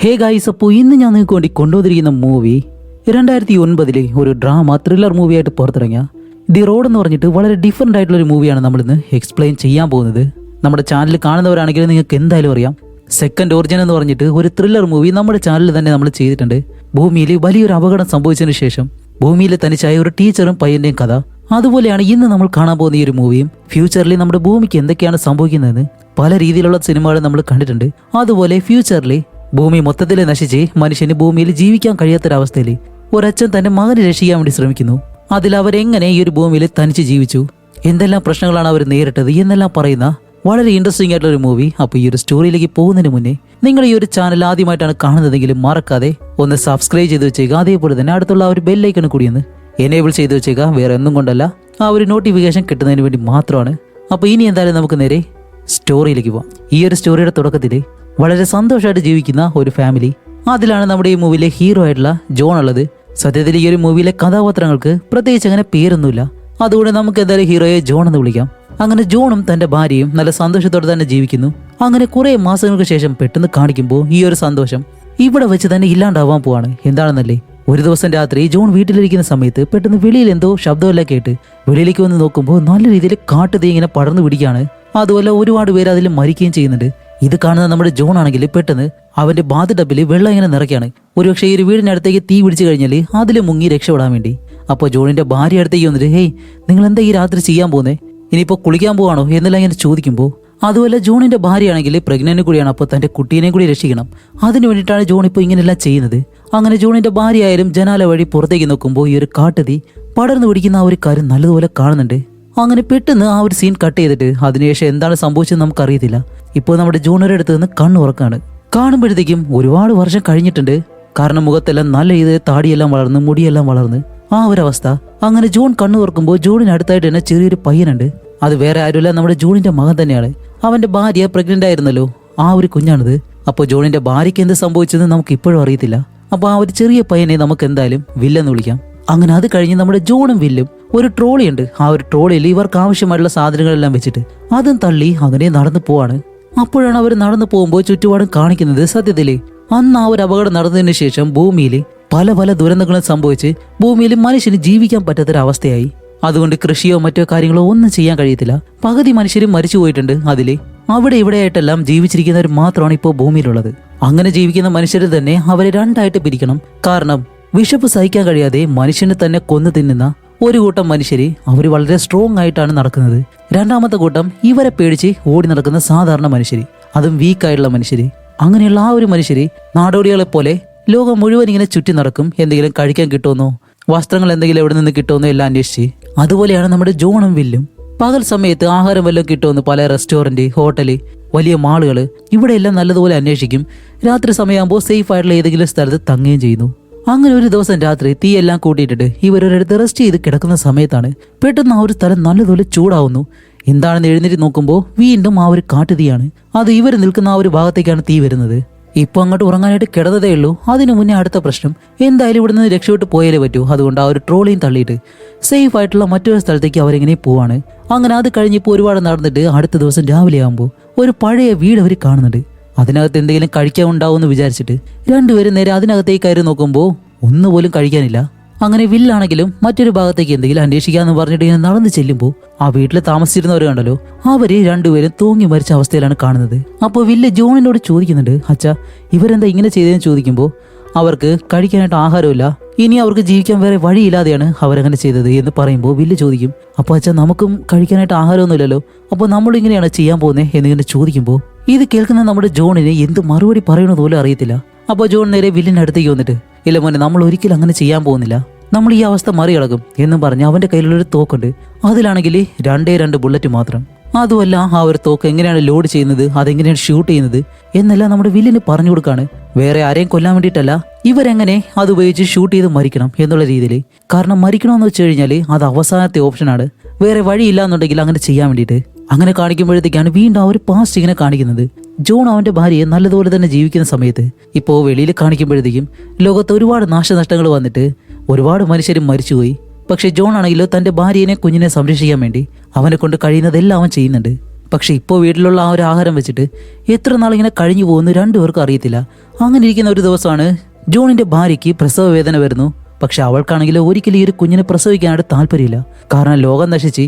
Hey guys, അപ്പോൾ ഇന്ന് ഞാൻ നിങ്ങൾക്ക് വേണ്ടി കൊണ്ടുവന്നിരിക്കുന്ന മൂവി 2009 ഒരു ഡ്രാമ ത്രില്ലർ മൂവിയായിട്ട് പുറത്തിറങ്ങിയ ദി റോഡ് എന്ന് പറഞ്ഞിട്ട് വളരെ ഡിഫറെൻ്റ് ആയിട്ടുള്ളൊരു മൂവിയാണ് നമ്മളിന്ന് എക്സ്പ്ലെയിൻ ചെയ്യാൻ പോകുന്നത്. നമ്മുടെ ചാനൽ കാണുന്നവരാണെങ്കിൽ നിങ്ങൾക്ക് എന്തായാലും അറിയാം, സെക്കൻഡ് ഒറിജിൻ എന്ന് പറഞ്ഞിട്ട് ഒരു ത്രില്ലർ മൂവി നമ്മുടെ ചാനലിൽ തന്നെ നമ്മൾ ചെയ്തിട്ടുണ്ട്. ഭൂമിയിൽ വലിയൊരു അപകടം സംഭവിച്ചതിന് ശേഷം ഭൂമിയിൽ തനിച്ചായ ഒരു ടീച്ചറും പയ്യന്റെയും കഥ. അതുപോലെയാണ് ഇന്ന് നമ്മൾ കാണാൻ പോകുന്ന ഈ ഒരു മൂവിയും. ഫ്യൂച്ചറിൽ നമ്മുടെ ഭൂമിക്ക് എന്തൊക്കെയാണ് സംഭവിക്കുന്നതെന്ന് പല രീതിയിലുള്ള സിനിമകൾ നമ്മൾ കണ്ടിട്ടുണ്ട്. അതുപോലെ ഫ്യൂച്ചറിൽ ഭൂമി മൊത്തത്തിൽ നശിച്ച് മനുഷ്യന് ഭൂമിയിൽ ജീവിക്കാൻ കഴിയാത്തൊരവസ്ഥയിൽ ഒരച്ഛൻ തന്റെ മകനെ രക്ഷിക്കാൻ വേണ്ടി ശ്രമിക്കുന്നു. അതിൽ അവരെങ്ങനെ ഈ ഒരു ഭൂമിയിൽ തനിച്ച് ജീവിച്ചു, എന്തെല്ലാം പ്രശ്നങ്ങളാണ് അവർ നേരിട്ടത് എന്നെല്ലാം പറയുന്ന വളരെ ഇൻട്രസ്റ്റിംഗ് ആയിട്ടുള്ള ഒരു മൂവി. അപ്പോൾ ഈ ഒരു സ്റ്റോറിയിലേക്ക് പോകുന്നതിന് മുന്നേ നിങ്ങൾ ഈ ഒരു ചാനൽ ആദ്യമായിട്ടാണ് കാണുന്നതെങ്കിലും മറക്കാതെ ഒന്ന് സബ്സ്ക്രൈബ് ചെയ്ത് വെച്ചേക്കുക. അതേപോലെ തന്നെ അടുത്തുള്ള ആ ഒരു ബെല്ലൈക്കൺ കൂടി ഒന്ന് എനേബിൾ ചെയ്ത് വെച്ചേക്കുക. വേറെ ഒന്നും കൊണ്ടല്ല, ആ ഒരു നോട്ടിഫിക്കേഷൻ കിട്ടുന്നതിന് വേണ്ടി മാത്രമാണ്. അപ്പോൾ ഇനി എന്തായാലും നമുക്ക് നേരെ സ്റ്റോറിയിലേക്ക് പോവാം. ഈ ഒരു സ്റ്റോറിയുടെ തുടക്കത്തിൽ വളരെ സന്തോഷമായിട്ട് ജീവിക്കുന്ന ഒരു ഫാമിലി, അതിലാണ് നമ്മുടെ ഈ മൂവിയിലെ ഹീറോ ആയിട്ടുള്ള ജോൺ ഉള്ളത്. സത്യത്തിൽ ഈ ഒരു മൂവിയിലെ കഥാപാത്രങ്ങൾക്ക് പ്രത്യേകിച്ച് അങ്ങനെ പേരൊന്നുമില്ല, അതുകൊണ്ട് നമുക്ക് എന്തായാലും ഹീറോയെ ജോൺ എന്ന് വിളിക്കാം. അങ്ങനെ ജോണും തന്റെ ഭാര്യയും നല്ല സന്തോഷത്തോടെ തന്നെ ജീവിക്കുന്നു. അങ്ങനെ കുറെ മാസങ്ങൾക്ക് ശേഷം പെട്ടെന്ന് കാണിക്കുമ്പോൾ ഈ ഒരു സന്തോഷം ഇവിടെ വെച്ച് തന്നെ ഇല്ലാണ്ടാവാൻ പോവാണ്. എന്താണെന്നല്ലേ, ഒരു ദിവസം രാത്രി ജോൺ വീട്ടിലിരിക്കുന്ന സമയത്ത് പെട്ടെന്ന് വെളിയിൽ എന്തോ ശബ്ദമെല്ലാം കേട്ട് വെളിയിലേക്ക് വന്ന് നോക്കുമ്പോൾ നല്ല രീതിയിൽ കാട്ടുതീ ഇങ്ങനെ പടർന്നു പിടിക്കുകയാണ്. അതുപോലെ ഒരുപാട് പേര് അതിൽ മരിക്കുകയും ചെയ്യുന്നുണ്ട്. ഇത് കാണുന്ന നമ്മുടെ ജോൺ ആണെങ്കിൽ പെട്ടെന്ന് അവന്റെ ബാത്ത് ടബിൽ വെള്ളം ഇങ്ങനെ നിറയ്ക്കാണ്. ഒരുപക്ഷെ ഈ ഒരു വീടിനടുത്തേക്ക് തീ പിടിച്ചു കഴിഞ്ഞാൽ അതിൽ മുങ്ങി രക്ഷപ്പെടാൻ വേണ്ടി. അപ്പോൾ ജോണിന്റെ ഭാര്യ അടുത്തേക്ക് വന്നിട്ട്, ഹേയ്, നിങ്ങൾ എന്താ ഈ രാത്രി ചെയ്യാൻ പോകുന്നേ, ഇനിയിപ്പോൾ കുളിക്കാൻ പോവാണോ എന്നെല്ലാം ഇങ്ങനെ ചോദിക്കുമ്പോൾ, അതുപോലെ ജോണിന്റെ ഭാര്യയാണെങ്കിൽ പ്രഗ്നന്റ് കൂടിയാണ്. അപ്പോൾ തന്റെ കുട്ടീനെ കൂടി രക്ഷിക്കണം, അതിനു വേണ്ടിയിട്ടാണ് ജോൺ ഇപ്പോൾ ഇങ്ങനെയെല്ലാം ചെയ്യുന്നത്. അങ്ങനെ ജോണിന്റെ ഭാര്യ ആയാലും ജനാല വഴി പുറത്തേക്ക് നോക്കുമ്പോൾ ഈ ഒരു കാട്ടുതീ പടർന്നു പിടിക്കുന്ന ആ ഒരു കാര്യം നല്ലതുപോലെ കാണുന്നുണ്ട്. അങ്ങനെ പെട്ടെന്ന് ആ ഒരു സീൻ കട്ട് ചെയ്തിട്ട് അതിനുശേഷം എന്താണ് സംഭവിച്ചതെന്ന് നമുക്കറിയത്തില്ല. ഇപ്പോൾ നമ്മുടെ ജോണയുടെ അടുത്ത് നിന്ന് കണ്ണുറക്കാണ്. കാണുമ്പോഴത്തേക്കും ഒരുപാട് വർഷം കഴിഞ്ഞിട്ടുണ്ട്. കാരണം മുഖത്തെല്ലാം നല്ല രീതിയിൽ താടിയെല്ലാം വളർന്ന് മുടിയെല്ലാം വളർന്ന് ആ ഒരവസ്ഥ. അങ്ങനെ ജോൺ കണ്ണു തുറക്കുമ്പോൾ ജോണിന് അടുത്തായിട്ട് തന്നെ ചെറിയൊരു പയ്യനുണ്ട്. അത് വേറെ ആരുമില്ല, നമ്മുടെ ജോണിന്റെ മകൻ തന്നെയാണ്. അവന്റെ ഭാര്യ പ്രഗ്നന്റ് ആയിരുന്നല്ലോ, ആ ഒരു കുഞ്ഞാണിത്. അപ്പോൾ ജോണിന്റെ ഭാര്യയ്ക്ക് എന്ത് സംഭവിച്ചതെന്ന് നമുക്ക് ഇപ്പോഴും അറിയത്തില്ല. അപ്പോൾ ആ ഒരു ചെറിയ പയ്യനെ നമുക്ക് എന്തായാലും വില്ലെന്ന് വിളിക്കാം. അങ്ങനെ അത് കഴിഞ്ഞ് നമ്മുടെ ജോണും വില്ലും ഒരു ട്രോളി ഉണ്ട്. ആ ഒരു ട്രോളിയിൽ ഇവർക്ക് ആവശ്യമായിട്ടുള്ള സാധനങ്ങളെല്ലാം വെച്ചിട്ട് അതും തള്ളി അങ്ങനെ നടന്നു പോവാണ്. അപ്പോഴാണ് അവർ നടന്നു പോകുമ്പോൾ ചുറ്റുപാടും കാണിക്കുന്നത് സത്യത്തില് അന്ന് ആ ഒരു അപകടം നടന്നതിന് ശേഷം ഭൂമിയിൽ പല പല ദുരന്തങ്ങളും സംഭവിച്ച് ഭൂമിയിൽ മനുഷ്യന് ജീവിക്കാൻ പറ്റാത്തൊരവസ്ഥയായി. അതുകൊണ്ട് കൃഷിയോ മറ്റോ കാര്യങ്ങളോ ഒന്നും ചെയ്യാൻ കഴിയത്തില്ല. പകുതി മനുഷ്യരും മരിച്ചു പോയിട്ടുണ്ട്. അതില് അവിടെ ഇവിടെയായിട്ടെല്ലാം ജീവിച്ചിരിക്കുന്നവർ മാത്രമാണ് ഇപ്പോൾ ഭൂമിയിലുള്ളത്. അങ്ങനെ ജീവിക്കുന്ന മനുഷ്യരെ തന്നെ അവരെ രണ്ടായിട്ട് പിരിക്കണം. കാരണം വിശപ്പ് സഹിക്കാൻ കഴിയാതെ മനുഷ്യനെ തന്നെ കൊന്നു തിന്നുന്ന ഒരു കൂട്ടം മനുഷ്യര് അവർ വളരെ സ്ട്രോങ് ആയിട്ടാണ് നടക്കുന്നത്. രണ്ടാമത്തെ കൂട്ടം ഇവരെ പേടിച്ച് ഓടി നടക്കുന്ന സാധാരണ മനുഷ്യര്, അതും വീക്കായിട്ടുള്ള മനുഷ്യര്. അങ്ങനെയുള്ള ആ ഒരു മനുഷ്യര് നാടോടികളെ പോലെ ലോകം മുഴുവൻ ഇങ്ങനെ ചുറ്റി നടക്കും. എന്തെങ്കിലും കഴിക്കാൻ കിട്ടുമെന്നോ വസ്ത്രങ്ങൾ എന്തെങ്കിലും എവിടെ നിന്ന് കിട്ടുമെന്നോ എല്ലാം അന്വേഷിച്ച്. അതുപോലെയാണ് നമ്മുടെ ജോണും വില്ലും. പകൽ സമയത്ത് ആഹാരം വല്ലതും കിട്ടുമെന്ന് പല റെസ്റ്റോറന്റ്, ഹോട്ടല്, വലിയ മാളുകള് ഇവിടെയെല്ലാം നല്ലതുപോലെ അന്വേഷിക്കും. രാത്രി സമയമാകുമ്പോൾ സേഫ് ആയിട്ടുള്ള ഏതെങ്കിലും സ്ഥലത്ത് തങ്ങുകയും ചെയ്യുന്നു. അങ്ങനെ ഒരു ദിവസം രാത്രി തീയെല്ലാം കൂട്ടിയിട്ടിട്ട് ഇവരൊരിടത്ത് റെസ്റ്റ് ചെയ്ത് കിടക്കുന്ന സമയത്താണ് പെട്ടെന്ന് ആ ഒരു സ്ഥലം നല്ലതുപോലെ ചൂടാവുന്നു. എന്താണെന്ന് എഴുന്നേറ്റ് നോക്കുമ്പോൾ വീണ്ടും ആ ഒരു കാട്ടുതീയാണ്. അത് ഇവർ നിൽക്കുന്ന ആ ഒരു ഭാഗത്തേക്കാണ് തീ വരുന്നത്. ഇപ്പൊ അങ്ങോട്ട് ഉറങ്ങാനായിട്ട് കിടന്നതേ ഉള്ളൂ. അതിനു മുന്നേ അടുത്ത പ്രശ്നം, എന്തായാലും ഇവിടെ നിന്ന് രക്ഷപ്പെട്ട് പോയാലേ പറ്റൂ. അതുകൊണ്ട് ആ ഒരു ട്രോളിയും തള്ളിയിട്ട് സേഫ് ആയിട്ടുള്ള മറ്റൊരു സ്ഥലത്തേക്ക് അവരെങ്ങനെ പോവാണ്. അങ്ങനെ അത് കഴിഞ്ഞിപ്പോൾ ഒരുപാട് നടന്നിട്ട് അടുത്ത ദിവസം രാവിലെ ആകുമ്പോൾ ഒരു പഴയ വീട് അവർ കാണുന്നുണ്ട്. അതിനകത്ത് എന്തെങ്കിലും കഴിക്കാൻ ഉണ്ടാവുമെന്ന് വിചാരിച്ചിട്ട് രണ്ടുപേരും നേരെ അതിനകത്തേക്ക് കയറി നോക്കുമ്പോൾ ഒന്നുപോലും കഴിക്കാനില്ല. അങ്ങനെ വില്ലാണെങ്കിലും മറ്റൊരു ഭാഗത്തേക്ക് എന്തെങ്കിലും അന്വേഷിക്കാന്ന് പറഞ്ഞിട്ട് ഇങ്ങനെ നടന്നു ചെല്ലുമ്പോൾ ആ വീട്ടിൽ താമസിച്ചിരുന്നവർ കണ്ടല്ലോ, അവര് രണ്ടുപേരും തൂങ്ങി മരിച്ച അവസ്ഥയിലാണ് കാണുന്നത്. അപ്പോൾ വില്ല് ജോണിനോട് ചോദിക്കുന്നുണ്ട്, അച്ഛാ ഇവരെന്താ ഇങ്ങനെ ചെയ്തതെന്ന് ചോദിക്കുമ്പോൾ അവർക്ക് കഴിക്കാനായിട്ട് ആഹാരമില്ല, ഇനി അവർക്ക് ജീവിക്കാൻ വേറെ വഴിയില്ലാതെയാണ് അവരങ്ങനെ ചെയ്തത് എന്ന് പറയുമ്പോൾ വില്ല് ചോദിക്കും, അപ്പോൾ അച്ഛാ നമുക്കും കഴിക്കാനായിട്ട് ആഹാരമൊന്നുമില്ലല്ലോ, അപ്പോൾ നമ്മൾ ഇങ്ങനെയാണ് ചെയ്യാൻ പോകുന്നത് എന്നിങ്ങനെ ചോദിക്കുമ്പോൾ ഇത് കേൾക്കുന്ന നമ്മുടെ ജോണിന് എന്ത് മറുപടി പറയണമെന്ന് പോലും അറിയത്തില്ല. അപ്പോൾ ജോൺ നേരെ വില്ലിന്റെ അടുത്തേക്ക് വന്നിട്ട്, ഇല്ല മോനെ, നമ്മൾ ഒരിക്കലും അങ്ങനെ ചെയ്യാൻ പോകുന്നില്ല, നമ്മൾ ഈ അവസ്ഥ മറികടക്കും എന്നും പറഞ്ഞ് അവന്റെ കയ്യിലുള്ളൊരു തോക്കുണ്ട്. അതിലാണെങ്കിൽ 2 ബുള്ളറ്റ് മാത്രം. അതുമല്ല ആ ഒരു തോക്ക് എങ്ങനെയാണ് ലോഡ് ചെയ്യുന്നത്, അതെങ്ങനെയാണ് ഷൂട്ട് ചെയ്യുന്നത് എന്നെല്ലാം നമ്മുടെ വില്ലിന് പറഞ്ഞു കൊടുക്കാണ്. വേറെ ആരെയും കൊല്ലാൻ വേണ്ടിയിട്ടല്ല, ഇവരെങ്ങനെ അത് ഉപയോഗിച്ച് ഷൂട്ട് ചെയ്ത് മരിക്കണം എന്നുള്ള രീതിയിൽ. കാരണം മരിക്കണമെന്ന് വെച്ച് കഴിഞ്ഞാൽ അത് അവസാനത്തെ ഓപ്ഷനാണ്, വേറെ വഴിയില്ല എന്നുണ്ടെങ്കിൽ അങ്ങനെ ചെയ്യാൻ വേണ്ടിയിട്ട്. അങ്ങനെ കാണിക്കുമ്പോഴത്തേക്കാണ് വീണ്ടും ആ ഒരു പാസ്റ്റ് ഇങ്ങനെ കാണിക്കുന്നത്. ജോൺ അവന്റെ ഭാര്യയെ നല്ലതുപോലെ തന്നെ ജീവിക്കുന്ന സമയത്ത് ഇപ്പോൾ വെളിയിൽ കാണിക്കുമ്പോഴത്തേക്കും ലോകത്ത് ഒരുപാട് നാശനഷ്ടങ്ങൾ വന്നിട്ട് ഒരുപാട് മനുഷ്യരും മരിച്ചുപോയി. പക്ഷെ ജോൺ ആണെങ്കിലോ തന്റെ ഭാര്യനെ കുഞ്ഞിനെ സംരക്ഷിക്കാൻ വേണ്ടി അവനെ കൊണ്ട് കഴിയുന്നതെല്ലാം അവൻ ചെയ്യുന്നുണ്ട്. പക്ഷെ ഇപ്പോൾ വീട്ടിലുള്ള ആ ഒരു ആഹാരം വെച്ചിട്ട് എത്ര നാളിങ്ങനെ കഴിഞ്ഞു പോകുന്നു രണ്ടുപേർക്കും അറിയത്തില്ല. അങ്ങനെ ഇരിക്കുന്ന ഒരു ദിവസമാണ് ജോണിന്റെ ഭാര്യയ്ക്ക് പ്രസവ വേദന വരുന്നു. പക്ഷെ അവൾക്കാണെങ്കിൽ ഒരിക്കലും ഈ ഒരു കുഞ്ഞിനെ പ്രസവിക്കാനായിട്ട് താല്പര്യമില്ല. കാരണം ലോകം നശിച്ച്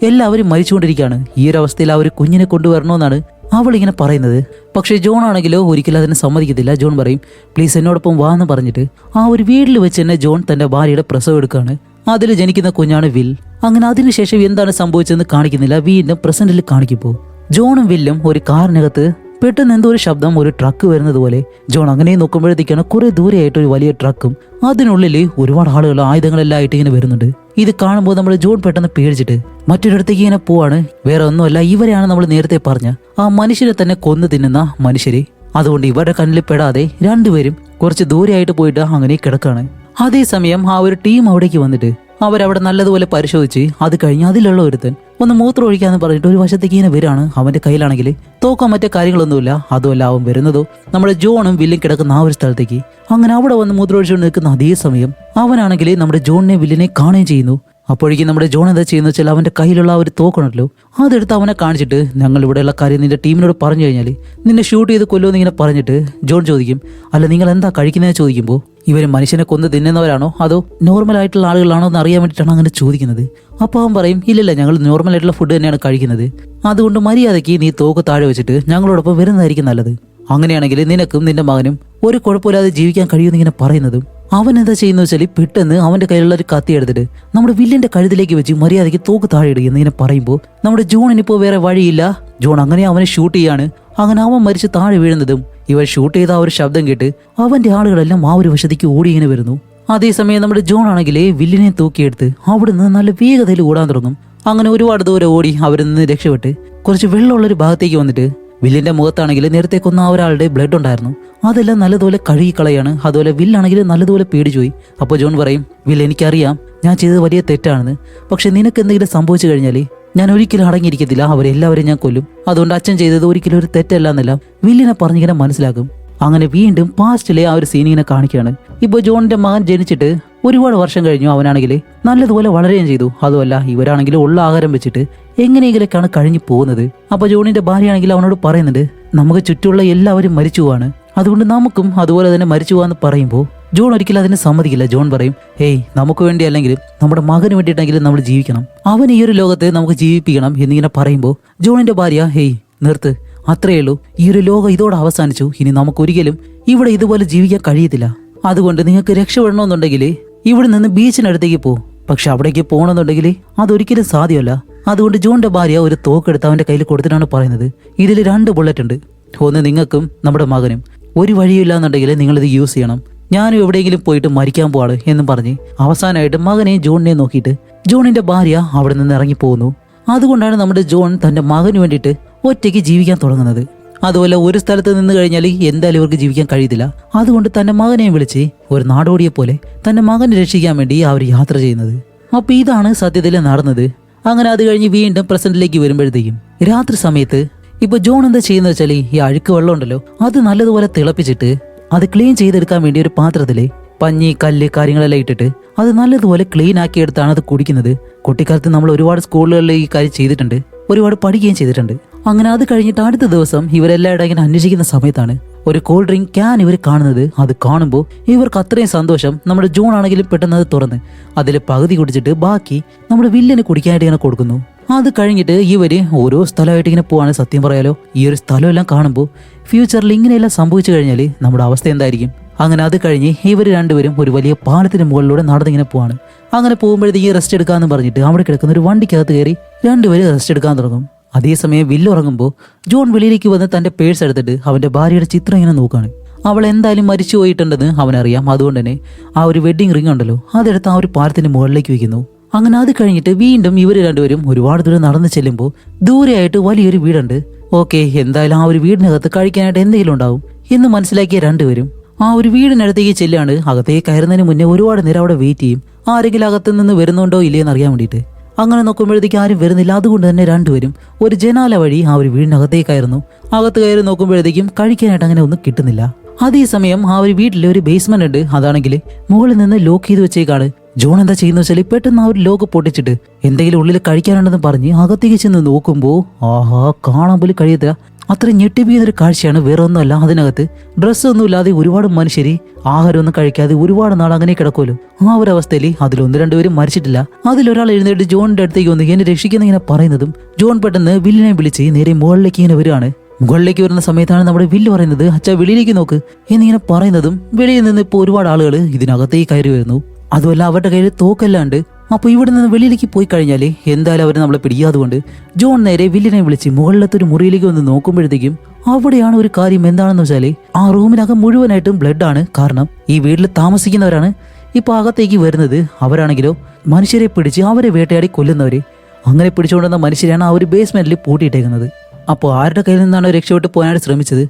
എല്ലാവരും മരിച്ചുകൊണ്ടിരിക്കുകയാണ്. ഈ ഒരു അവസ്ഥയിൽ ആ ഒരു കുഞ്ഞിനെ കൊണ്ടുവരണമെന്നാണ് അവൾ ഇങ്ങനെ പറയുന്നത്. പക്ഷേ ജോൺ ആണെങ്കിലോ ഒരിക്കലും അതിനെ സമ്മതിക്കത്തില്ല. ജോൺ പറയും, പ്ലീസ് എന്നോടൊപ്പം വാ എന്ന് പറഞ്ഞിട്ട് ആ ഒരു വീട്ടിൽ വെച്ച് തന്നെ ജോൺ തന്റെ ഭാര്യയുടെ പ്രസവം എടുക്കുകയാണ്. അതിൽ ജനിക്കുന്ന കുഞ്ഞാണ് വിൽ. അങ്ങനെ അതിനുശേഷം എന്താണ് സംഭവിച്ചതെന്ന് കാണിക്കുന്നില്ല, വീണ്ടും പ്രസന്റിൽ കാണിക്കുമ്പോൾ ജോണും വില്ലും ഒരു കാറിനകത്ത് പെട്ടെന്ന് എന്തോ ഒരു ശബ്ദം, ഒരു ട്രക്ക് വരുന്നത് പോലെ. ജോൺ അങ്ങനെ നോക്കുമ്പോഴത്തേക്കാണ് കുറെ ദൂരെയായിട്ട് ഒരു വലിയ ട്രക്കും അതിനുള്ളിൽ ഒരുപാട് ആളുകൾ ആയുധങ്ങളെല്ലാം ആയിട്ട് ഇങ്ങനെ വരുന്നുണ്ട്. ഇത് കാണുമ്പോൾ നമ്മൾ ജോൺ പെട്ടെന്ന് പേടിച്ചിട്ട് മറ്റൊരിടത്തേക്ക് ഇങ്ങനെ പോവാണ്. വേറെ ഒന്നുമല്ല, ഇവരെയാണ് നമ്മൾ നേരത്തെ പറഞ്ഞ ആ മനുഷ്യരെ തന്നെ കൊന്നു തിന്നുന്ന മനുഷ്യരെ. അതുകൊണ്ട് ഇവരുടെ കണ്ണിൽ പെടാതെ രണ്ടുപേരും കുറച്ച് ദൂരെയായിട്ട് പോയിട്ട് അങ്ങനെ കിടക്കാണ്. അതേസമയം ആ ഒരു ടീം അവിടേക്ക് വന്നിട്ട് അവരവിടെ നല്ലതുപോലെ പരിശോധിച്ച് അത് കഴിഞ്ഞ് അതിലുള്ള ഒരുത്തൻ ഒന്ന് മൂത്രം ഒഴിക്കാന്ന് പറഞ്ഞിട്ട് ഒരു വശത്തേക്ക് ഇങ്ങനെ വരാണ്. അവന്റെ കയ്യിലാണെങ്കിൽ തോക്കാൻ മറ്റേ കാര്യങ്ങളൊന്നുമില്ല. അതുമല്ല, അവൻ വരുന്നതോ നമ്മുടെ ജോണും വില്ലും കിടക്കുന്ന ആ ഒരു സ്ഥലത്തേക്ക്. അങ്ങനെ അവിടെ വന്ന് മൂത്രം ഒഴിച്ചുകൊണ്ട് നിൽക്കുന്ന അതേ സമയം അവനാണെങ്കിൽ നമ്മുടെ ജോണിനെ വില്ലിനെ കാണുകയും ചെയ്യുന്നു. അപ്പോഴേക്കും നമ്മുടെ ജോൺ എന്താ ചെയ്യുന്ന വെച്ചാൽ അവന്റെ കയ്യിലുള്ള ആ ഒരു തോക്കണല്ലോ അതെടുത്ത് അവനെ കാണിച്ചിട്ട്, ഞങ്ങൾ ഇവിടെയുള്ള കാര്യം നിന്റെ ടീമിനോട് പറഞ്ഞു കഴിഞ്ഞാൽ നിന്നെ ഷൂട്ട് ചെയ്ത് കൊല്ലുമെന്ന് ഇങ്ങനെ പറഞ്ഞിട്ട് ജോൺ ചോദിക്കും, അല്ല നിങ്ങൾ എന്താ കഴിക്കുന്നതെന്ന് ചോദിക്കുമ്പോൾ ഇവർ മനുഷ്യനെ കൊന്ന് തിന്നുന്നവരാണോ അതോ നോർമൽ ആയിട്ടുള്ള ആളുകളാണോ എന്ന് അറിയാൻ വേണ്ടിയിട്ടാണ് അങ്ങനെ ചോദിക്കുന്നത്. അപ്പോൾ അവൻ പറയും, ഇല്ലില്ല, ഞങ്ങൾ നോർമൽ ആയിട്ടുള്ള ഫുഡ് തന്നെയാണ് കഴിക്കുന്നത്. അതുകൊണ്ട് മര്യാദയ്ക്ക് നീ തോക്ക് താഴെ വെച്ചിട്ട് ഞങ്ങളോടൊപ്പം വരുന്നതായിരിക്കും നല്ലത്. അങ്ങനെയാണെങ്കിൽ നിനക്കും നിന്റെ മകനും ഒരു കുഴപ്പമില്ലാതെ ജീവിക്കാൻ കഴിയുമെന്ന് ഇങ്ങനെ പറയുന്നതും അവൻ എന്താ ചെയ്യുന്ന വെച്ചാൽ പെട്ടെന്ന് അവന്റെ കയ്യിലുള്ള ഒരു കത്തി എടുത്തിട്ട് നമ്മുടെ വില്ലിന്റെ കഴുത്തിലേക്ക് വെച്ച് മര്യാദയ്ക്ക് തോക്ക് താഴെ ഇടുക എന്നിങ്ങനെ പറയുമ്പോൾ നമ്മുടെ ജോണിനിപ്പോൾ വേറെ വഴിയില്ല. ജോൺ അങ്ങനെ അവനെ ഷൂട്ട് ചെയ്യാണ്. അങ്ങനെ അവൻ മരിച്ച് താഴെ വീഴുന്നതും ഇവർ ഷൂട്ട് ചെയ്ത ആ ഒരു ശബ്ദം കേട്ട് അവന്റെ ആളുകളെല്ലാം ആ ഒരു വശത്തേക്ക് ഓടി ഇങ്ങനെ വരുന്നു. അതേസമയം നമ്മുടെ ജോൺ ആണെങ്കിൽ വില്ലിനെ തൂക്കിയെടുത്ത് അവിടുന്ന് നല്ല വേഗതയിൽ ഓടാൻ തുടങ്ങും. അങ്ങനെ ഒരുപാട് ദൂരം ഓടി അവരിൽ നിന്ന് രക്ഷപ്പെട്ട് കുറച്ച് വെള്ളമുള്ളൊരു ഭാഗത്തേക്ക് വന്നിട്ട് വില്ലിന്റെ മുഖത്താണെങ്കിൽ നേരത്തെ കൊന്ന ആ ഒരാളുടെ ബ്ലഡ് ഉണ്ടായിരുന്നു. അതെല്ലാം നല്ലതുപോലെ കഴുകിക്കളയാണ്. അതുപോലെ വില്ലാണെങ്കിൽ നല്ലതുപോലെ പേടിച്ചുപോയി. അപ്പോൾ ജോൺ പറയും, വില്ല്, എനിക്കറിയാം ഞാൻ ചെയ്തത് വലിയ തെറ്റാണെന്ന്. പക്ഷെ നിനക്ക് എന്തെങ്കിലും സംഭവിച്ചു കഴിഞ്ഞാൽ ഞാൻ ഒരിക്കലും അടങ്ങിയിരിക്കത്തില്ല. അവരെല്ലാവരെയും ഞാൻ കൊല്ലും. അതുകൊണ്ട് അച്ഛൻ ചെയ്തത് ഒരിക്കലും ഒരു തെറ്റല്ല എന്നെല്ലാം വില്ലിനെ പറഞ്ഞിങ്ങനെ മനസ്സിലാക്കും. അങ്ങനെ വീണ്ടും പാസ്റ്റിലെ ആ ഒരു സീനിങ്ങനെ കാണിക്കുകയാണ്. ഇപ്പോൾ ജോണിന്റെ മകൻ ജനിച്ചിട്ട് ഒരുപാട് വർഷം കഴിഞ്ഞു. അവനാണെങ്കിൽ നല്ലതുപോലെ വളരുകയും ചെയ്തു. അതുമല്ല, ഇവരാണെങ്കിൽ ഉള്ള ആഹാരം വെച്ചിട്ട് എങ്ങനെയെങ്കിലൊക്കെയാണ് കഴിഞ്ഞു പോകുന്നത്. അപ്പൊ ജോണിന്റെ ഭാര്യയാണെങ്കിൽ അവനോട് പറയുന്നുണ്ട്, നമുക്ക് ചുറ്റുമുള്ള എല്ലാവരും മരിച്ചു പോവാണ്, അതുകൊണ്ട് നമുക്കും അതുപോലെ തന്നെ മരിച്ചു പോവാന്ന് പറയുമ്പോൾ ജോൺ ഒരിക്കലും അതിന് സമ്മതിക്കില്ല. ജോൺ പറയും, ഹേയ്, നമുക്ക് വേണ്ടി അല്ലെങ്കിലും നമ്മുടെ മകന് വേണ്ടിയിട്ടെങ്കിലും നമ്മൾ ജീവിക്കണം, അവൻ ഈ ഒരു ലോകത്തെ നമുക്ക് ജീവിപ്പിക്കണം എന്നിങ്ങനെ പറയുമ്പോൾ ജോണിന്റെ ഭാര്യ, ഹേയ് നിർത്ത്, അത്രയേ ഉള്ളൂ, ഈ ഒരു ലോകം ഇതോടെ അവസാനിച്ചു, ഇനി നമുക്കൊരിക്കലും ഇവിടെ ഇതുപോലെ ജീവിക്കാൻ കഴിയത്തില്ല. അതുകൊണ്ട് നിങ്ങൾക്ക് രക്ഷപ്പെടണമെന്നുണ്ടെങ്കിൽ ഇവിടെ നിന്ന് ബീച്ചിനടുത്തേക്ക് പോ. പക്ഷെ അവിടേക്ക് പോകണമെന്നുണ്ടെങ്കിൽ അതൊരിക്കലും സാധ്യമല്ല. അതുകൊണ്ട് ജോണിന്റെ ഭാര്യ ഒരു തോക്കെടുത്ത് അവന്റെ കയ്യിൽ കൊടുത്തിട്ടാണ് പറയുന്നത്, ഇതിൽ 2 ബുള്ളറ്റ് ഉണ്ട്, ഒന്ന് നിങ്ങൾക്കും നമ്മുടെ മകനും. ഒരു വഴിയില്ല എന്നുണ്ടെങ്കിൽ നിങ്ങളിത് യൂസ് ചെയ്യണം. ഞാനും എവിടെയെങ്കിലും പോയിട്ട് മരിക്കാൻ പോവാണ് എന്നും പറഞ്ഞ് അവസാനമായിട്ട് മകനെയും ജോണിനെയും നോക്കിയിട്ട് ജോണിന്റെ ഭാര്യ അവിടെ നിന്ന് ഇറങ്ങി പോകുന്നു. അതുകൊണ്ടാണ് നമ്മുടെ ജോൺ തന്റെ മകന് വേണ്ടിയിട്ട് ഒറ്റയ്ക്ക് ജീവിക്കാൻ തുടങ്ങുന്നത്. അതുപോലെ ഒരു സ്ഥലത്ത് നിന്ന് കഴിഞ്ഞാൽ എന്തായാലും ഇവർക്ക് ജീവിക്കാൻ കഴിയത്തില്ല. അതുകൊണ്ട് തന്റെ മകനെയും വിളിച്ച് ഒരു നാടോടിയെ പോലെ തന്റെ മകനെ രക്ഷിക്കാൻ വേണ്ടി അവർ യാത്ര ചെയ്യുന്നത്. അപ്പൊ ഇതാണ് സത്യത്തിൽ നടന്നത്. അങ്ങനെ അത് കഴിഞ്ഞ് വീണ്ടും പ്രസന്റിലേക്ക് വരുമ്പോഴത്തേക്കും രാത്രി സമയത്ത് ഇപ്പൊ ജോൺ എന്താ ചെയ്യുന്ന വെച്ചാൽ ഈ അഴുക്ക് വെള്ളം ഉണ്ടല്ലോ അത് നല്ലതുപോലെ തിളപ്പിച്ചിട്ട് അത് ക്ലീൻ ചെയ്തെടുക്കാൻ വേണ്ടി ഒരു പാത്രത്തില് പഞ്ഞി, കല്ല്, കാര്യങ്ങളെല്ലാം ഇട്ടിട്ട് അത് നല്ലതുപോലെ ക്ലീൻ ആക്കി എടുത്താണ് അത് കുടിക്കുന്നത്. കുട്ടിക്കാലത്ത് നമ്മൾ ഒരുപാട് സ്കൂളുകളിൽ ഈ കാര്യം ചെയ്തിട്ടുണ്ട്, ഒരുപാട് പഠിക്കുകയും ചെയ്തിട്ടുണ്ട്. അങ്ങനെ അത് കഴിഞ്ഞിട്ട് അടുത്ത ദിവസം ഇവരെല്ലാവരും ഇങ്ങനെ അന്വേഷിക്കുന്ന സമയത്താണ് ഒരു കൂൾ ഡ്രിങ്ക് ക്യാൻ ഇവർ കാണുന്നത്. അത് കാണുമ്പോൾ ഇവർക്ക് അത്രയും സന്തോഷം. നമ്മുടെ ജോൺ ആണെങ്കിലും പെട്ടെന്ന് അത് തുറന്ന് അതിൽ പകുതി കുടിച്ചിട്ട് ബാക്കി നമ്മുടെ വില്ലിന് കുടിക്കാനായിട്ട് ഇങ്ങനെ കൊടുക്കുന്നു. അത് കഴിഞ്ഞിട്ട് ഇവര് ഓരോ സ്ഥലമായിട്ട് ഇങ്ങനെ പോവാണ്. സത്യം പറയാലോ, ഈ ഒരു സ്ഥലമെല്ലാം കാണുമ്പോൾ ഫ്യൂച്ചറിൽ ഇങ്ങനെയെല്ലാം സംഭവിച്ചു കഴിഞ്ഞാൽ നമ്മുടെ അവസ്ഥ എന്തായിരിക്കും. അങ്ങനെ അത് കഴിഞ്ഞ് ഇവർ രണ്ടുപേരും ഒരു വലിയ പാലത്തിന് മുകളിലൂടെ നടന്നിങ്ങനെ പോവാണ്. അങ്ങനെ പോകുമ്പോഴത്തേക്ക് റെസ്റ്റ് എടുക്കാന്ന് പറഞ്ഞിട്ട് അവിടെ കിടക്കുന്ന ഒരു വണ്ടിക്കകത്ത് കയറി രണ്ടുപേരും റെസ്റ്റ് എടുക്കാൻ തുടങ്ങും. അതേസമയം വില്ലുറങ്ങുമ്പോൾ ജോൺ വെളിയിലേക്ക് വന്ന് തന്റെ പേഴ്സ് എടുത്തിട്ട് അവന്റെ ഭാര്യയുടെ ചിത്രം ഇങ്ങനെ നോക്കാണ്. അവൾ എന്തായാലും മരിച്ചു പോയിട്ടുണ്ടെന്ന് അവനറിയാം. അതുകൊണ്ട് തന്നെ ആ ഒരു വെഡിങ് റിംഗ് ഉണ്ടല്ലോ അതെടുത്ത് ആ ഒരു പാലത്തിന്റെ മുകളിലേക്ക് വയ്ക്കുന്നു. അങ്ങനെ അത് കഴിഞ്ഞിട്ട് വീണ്ടും ഇവർ രണ്ടുപേരും ഒരുപാട് ദൂരം നടന്നു ചെല്ലുമ്പോൾ ദൂരെയായിട്ട് വലിയൊരു വീടുണ്ട്. ഓക്കെ, എന്തായാലും ആ ഒരു വീടിനകത്ത് കഴിക്കാനായിട്ട് എന്തെങ്കിലും ഉണ്ടാവും എന്ന് മനസ്സിലാക്കിയ രണ്ടുപേരും ആ ഒരു വീടിനടുത്തേക്ക് ചെല്ലാണ്. അകത്തേക്ക് കയറുന്നതിന് മുന്നേ ഒരുപാട് നേരം അവിടെ വെയിറ്റ് ചെയ്യും, ആരെങ്കിലും അകത്ത് നിന്ന് വരുന്നുണ്ടോ ഇല്ലയെന്ന് അറിയാൻ വേണ്ടിയിട്ട്. അങ്ങനെ നോക്കുമ്പോഴത്തേക്ക് ആരും വരുന്നില്ല. അതുകൊണ്ട് തന്നെ രണ്ടുപേരും ഒരു ജനാല വഴി ആ ഒരു വീടിനകത്തേക്കായിരുന്നു. അകത്ത് കയറി നോക്കുമ്പോഴത്തേക്കും കഴിക്കാനായിട്ട് അങ്ങനെ ഒന്നും കിട്ടുന്നില്ല. അതേസമയം ആ ഒരു വീട്ടിലെ ഒരു ബേസ്മെന്റ് ഉണ്ട്, അതാണെങ്കിൽ മുകളിൽ നിന്ന് ലോക്ക് ചെയ്ത് വെച്ചേക്കാണ്. ജോൺ എന്താ ചെയ്യുന്ന വെച്ചാൽ പെട്ടെന്ന് ആ ഒരു ലോക്ക് പൊട്ടിച്ചിട്ട് എന്തെങ്കിലും ഉള്ളിൽ കഴിക്കാനുണ്ടെന്ന് പറഞ്ഞ് അകത്തേക്ക് ചെന്ന് നോക്കുമ്പോൾ ആഹാ, കാണാൻ പോലും കഴിയത്തില്ല. അത്രയും ഞെട്ടിപ്പിക്കുന്നൊരു കാഴ്ചയാണ്. വേറെ ഒന്നുമല്ല, അതിനകത്ത് ഡ്രസ്സൊന്നും ഇല്ലാതെ ഒരുപാട് മനുഷ്യര് ആഹാരമൊന്നും കഴിക്കാതെ ഒരുപാട് നാൾ അങ്ങനെ കിടക്കുമല്ലോ. ആ ഒരു അവസ്ഥയിൽ അതിലൊന്ന് രണ്ടുപേരും മരിച്ചിട്ടില്ല. അതിലൊരാൾ എഴുന്നേറ്റ് ജോണിന്റെ അടുത്തേക്ക് വന്ന് എന്നെ രക്ഷിക്കുന്ന ഇങ്ങനെ പറയുന്നതും ജോൺ പെട്ടെന്ന് വില്ലിനെ വിളിച്ച് നേരെ മുകളിലേക്ക് ഇങ്ങനെ വരികയാണ്. മുകളിലേക്ക് വരുന്ന സമയത്താണ് നമ്മുടെ വില്ല് പറയുന്നത്, അച്ഛാ വെളിയിലേക്ക് നോക്ക് എന്നിങ്ങനെ പറയുന്നതും വെളിയിൽ നിന്ന് ഇപ്പോൾ ഒരുപാട് ആളുകൾ ഇതിനകത്തേക്ക് കയറി വരുന്നു. അതുമല്ല അവരുടെ കയ്യിൽ തോക്കല്ലാണ്ട്. അപ്പൊ ഇവിടെ നിന്ന് വെളിയിലേക്ക് പോയി കഴിഞ്ഞാല് എന്തായാലും അവർ നമ്മളെ പിടിക്കാതുകൊണ്ട് ജോൺ നേരെ വില്ലിനെ വിളിച്ച് മുകളിലത്തെ ഒരു മുറിയിലേക്ക് വന്ന് നോക്കുമ്പോഴത്തേക്കും അവിടെയാണ് ഒരു കാര്യം. എന്താണെന്ന് വെച്ചാല് ആ റൂമിനകം മുഴുവനായിട്ടും ബ്ലഡ് ആണ്. കാരണം ഈ വീട്ടിൽ താമസിക്കുന്നവരാണ് ഇപ്പൊ അകത്തേക്ക് വരുന്നത്. അവരാണെങ്കിലോ മനുഷ്യരെ പിടിച്ച് അവരെ വേട്ടയാടി കൊല്ലുന്നവര്. അങ്ങനെ പിടിച്ചുകൊണ്ടുവന്ന മനുഷ്യരാണ് ആ ഒരു ബേസ്മെന്റിൽ പൂട്ടിയിട്ടേക്കുന്നത്. അപ്പോൾ ആരുടെ കയ്യിൽ നിന്നാണ് രക്ഷപ്പെട്ട് പോകാനായിട്ട് ശ്രമിച്ചത്?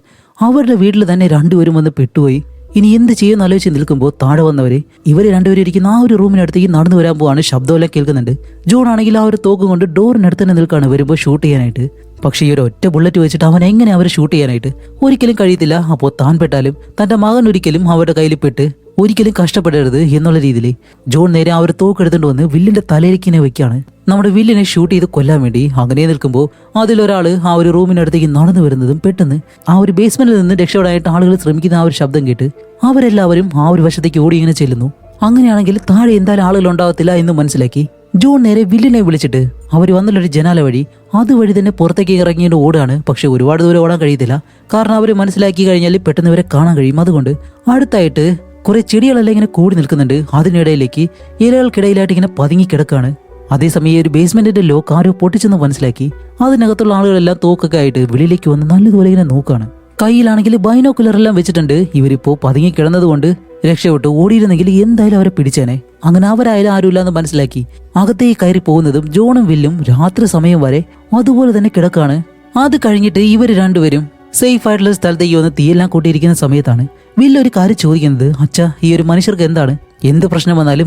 അവരുടെ വീട്ടിൽ തന്നെ രണ്ടുപേരും വന്ന് പെട്ടുപോയി. ഇനി എന്ത് ചെയ്യുമെന്ന് ആലോചിച്ച് നിൽക്കുമ്പോൾ താഴെ വന്നവര് ഇവര് രണ്ടുപേരും ഇരിക്കുന്ന ആ ഒരു റൂമിനടുത്തേക്ക് നടന്നു വരാൻ പോവാണ്. ശബ്ദമെല്ലാം കേൾക്കുന്നുണ്ട്. ജോൺ ആണെങ്കിൽ ആ ഒരു തോക്ക് കൊണ്ട് ഡോറിനടുത്ത് തന്നെ നിൽക്കാണ് വരുമ്പോൾ ഷൂട്ട് ചെയ്യാനായിട്ട്. പക്ഷേ ഈ ഒരു ഒറ്റ ബുള്ളറ്റ് വെച്ചിട്ട് അവൻ എങ്ങനെ അവരെ ഷൂട്ട് ചെയ്യാനായിട്ട് ഒരിക്കലും കഴിയത്തില്ല. അപ്പോൾ താൻ പെട്ടാലും തന്റെ മകൻ ഒരിക്കലും അവരുടെ കയ്യിൽ പെട്ട് ഒരിക്കലും കഷ്ടപ്പെടരുത് എന്നുള്ള രീതിയിൽ ജോൺ നേരെ ആ ഒരു തോക്ക് എടുത്തുകൊണ്ട് വന്ന് വില്ലിന്റെ തലയിലേക്ക് വെക്കാണ്. നമ്മുടെ വില്ലിനെ ഷൂട്ട് ചെയ്ത് കൊല്ലാൻ വേണ്ടി. അങ്ങനെ നിൽക്കുമ്പോൾ അതിലൊരാള് ആ ഒരു റൂമിനടുത്തേക്ക് നടന്നു വരുന്നതും പെട്ടെന്ന് ആ ഒരു ബേസ്മെന്റിൽ നിന്ന് രക്ഷപ്പെടാനായിട്ട് ആളുകൾ ശ്രമിക്കുന്ന ആ ഒരു ശബ്ദം കേട്ട് അവരെല്ലാവരും ആ ഒരു വശത്തേക്ക് ഓടി ഇങ്ങനെ ചെല്ലുന്നു. അങ്ങനെയാണെങ്കിൽ താഴെ എന്തായാലും ആളുകൾ ഉണ്ടാകത്തില്ല എന്ന് മനസ്സിലാക്കി ജോൺ നേരെ വില്ലിനെ വിളിച്ചിട്ട് അവർ വന്നുള്ളൊരു ജനാല വഴി അതുവഴി തന്നെ പുറത്തേക്ക് ഇറങ്ങിയിട്ട് ഓടാണ്. പക്ഷെ ഒരുപാട് ദൂരം ഓടാൻ കഴിയത്തില്ല. കാരണം അവർ മനസ്സിലാക്കി കഴിഞ്ഞാൽ പെട്ടെന്ന് ഇവരെ കാണാൻ കഴിയും. അതുകൊണ്ട് അടുത്തായിട്ട് കുറെ ചെടികളെല്ലാം ഇങ്ങനെ കൂടി നിൽക്കുന്നുണ്ട്. അതിനിടയിലേക്ക് ഇലകൾക്കിടയിലായിട്ട് ഇങ്ങനെ പതുങ്ങി കിടക്കാണ്. അതേസമയം ഈ ഒരു ബേസ്മെന്റിന്റെ ലോക്ക് ആരോ പൊട്ടിച്ചെന്ന് മനസ്സിലാക്കി അതിനകത്തുള്ള ആളുകളെല്ലാം തോക്കൊക്കെ ആയിട്ട് വെളിയിലേക്ക് വന്ന് നല്ലതുപോലെ ഇങ്ങനെ നോക്കാണ്. കയ്യിലാണെങ്കിൽ ബൈനോക്കുലർ എല്ലാം വെച്ചിട്ടുണ്ട്. ഇവരിപ്പോ പതുങ്ങി കിടന്നതുകൊണ്ട് രക്ഷപ്പെട്ടു. ഓടിയിരുന്നെങ്കിൽ എന്തായാലും അവരെ പിടിച്ചേനെ. അങ്ങനെ അവരായാലും ആരുമില്ലാന്ന് മനസ്സിലാക്കി അകത്തേക്ക് കയറി പോകുന്നതും ജോണും വില്ലും രാത്രി സമയം വരെ അതുപോലെ തന്നെ കിടക്കാണ്. അത് കഴിഞ്ഞിട്ട് ഇവര് രണ്ടുപേരും സേഫ് ആയിട്ടുള്ള സ്ഥലത്തേക്ക് വന്ന് തീയെല്ലാം കൂട്ടിയിരിക്കുന്ന സമയത്താണ് വില്ലൊരു കാര്യം ചോദിക്കുന്നത്, അച്ഛാ ഈ ഒരു മനുഷ്യർക്ക് എന്ത് പ്രശ്നം വന്നാലും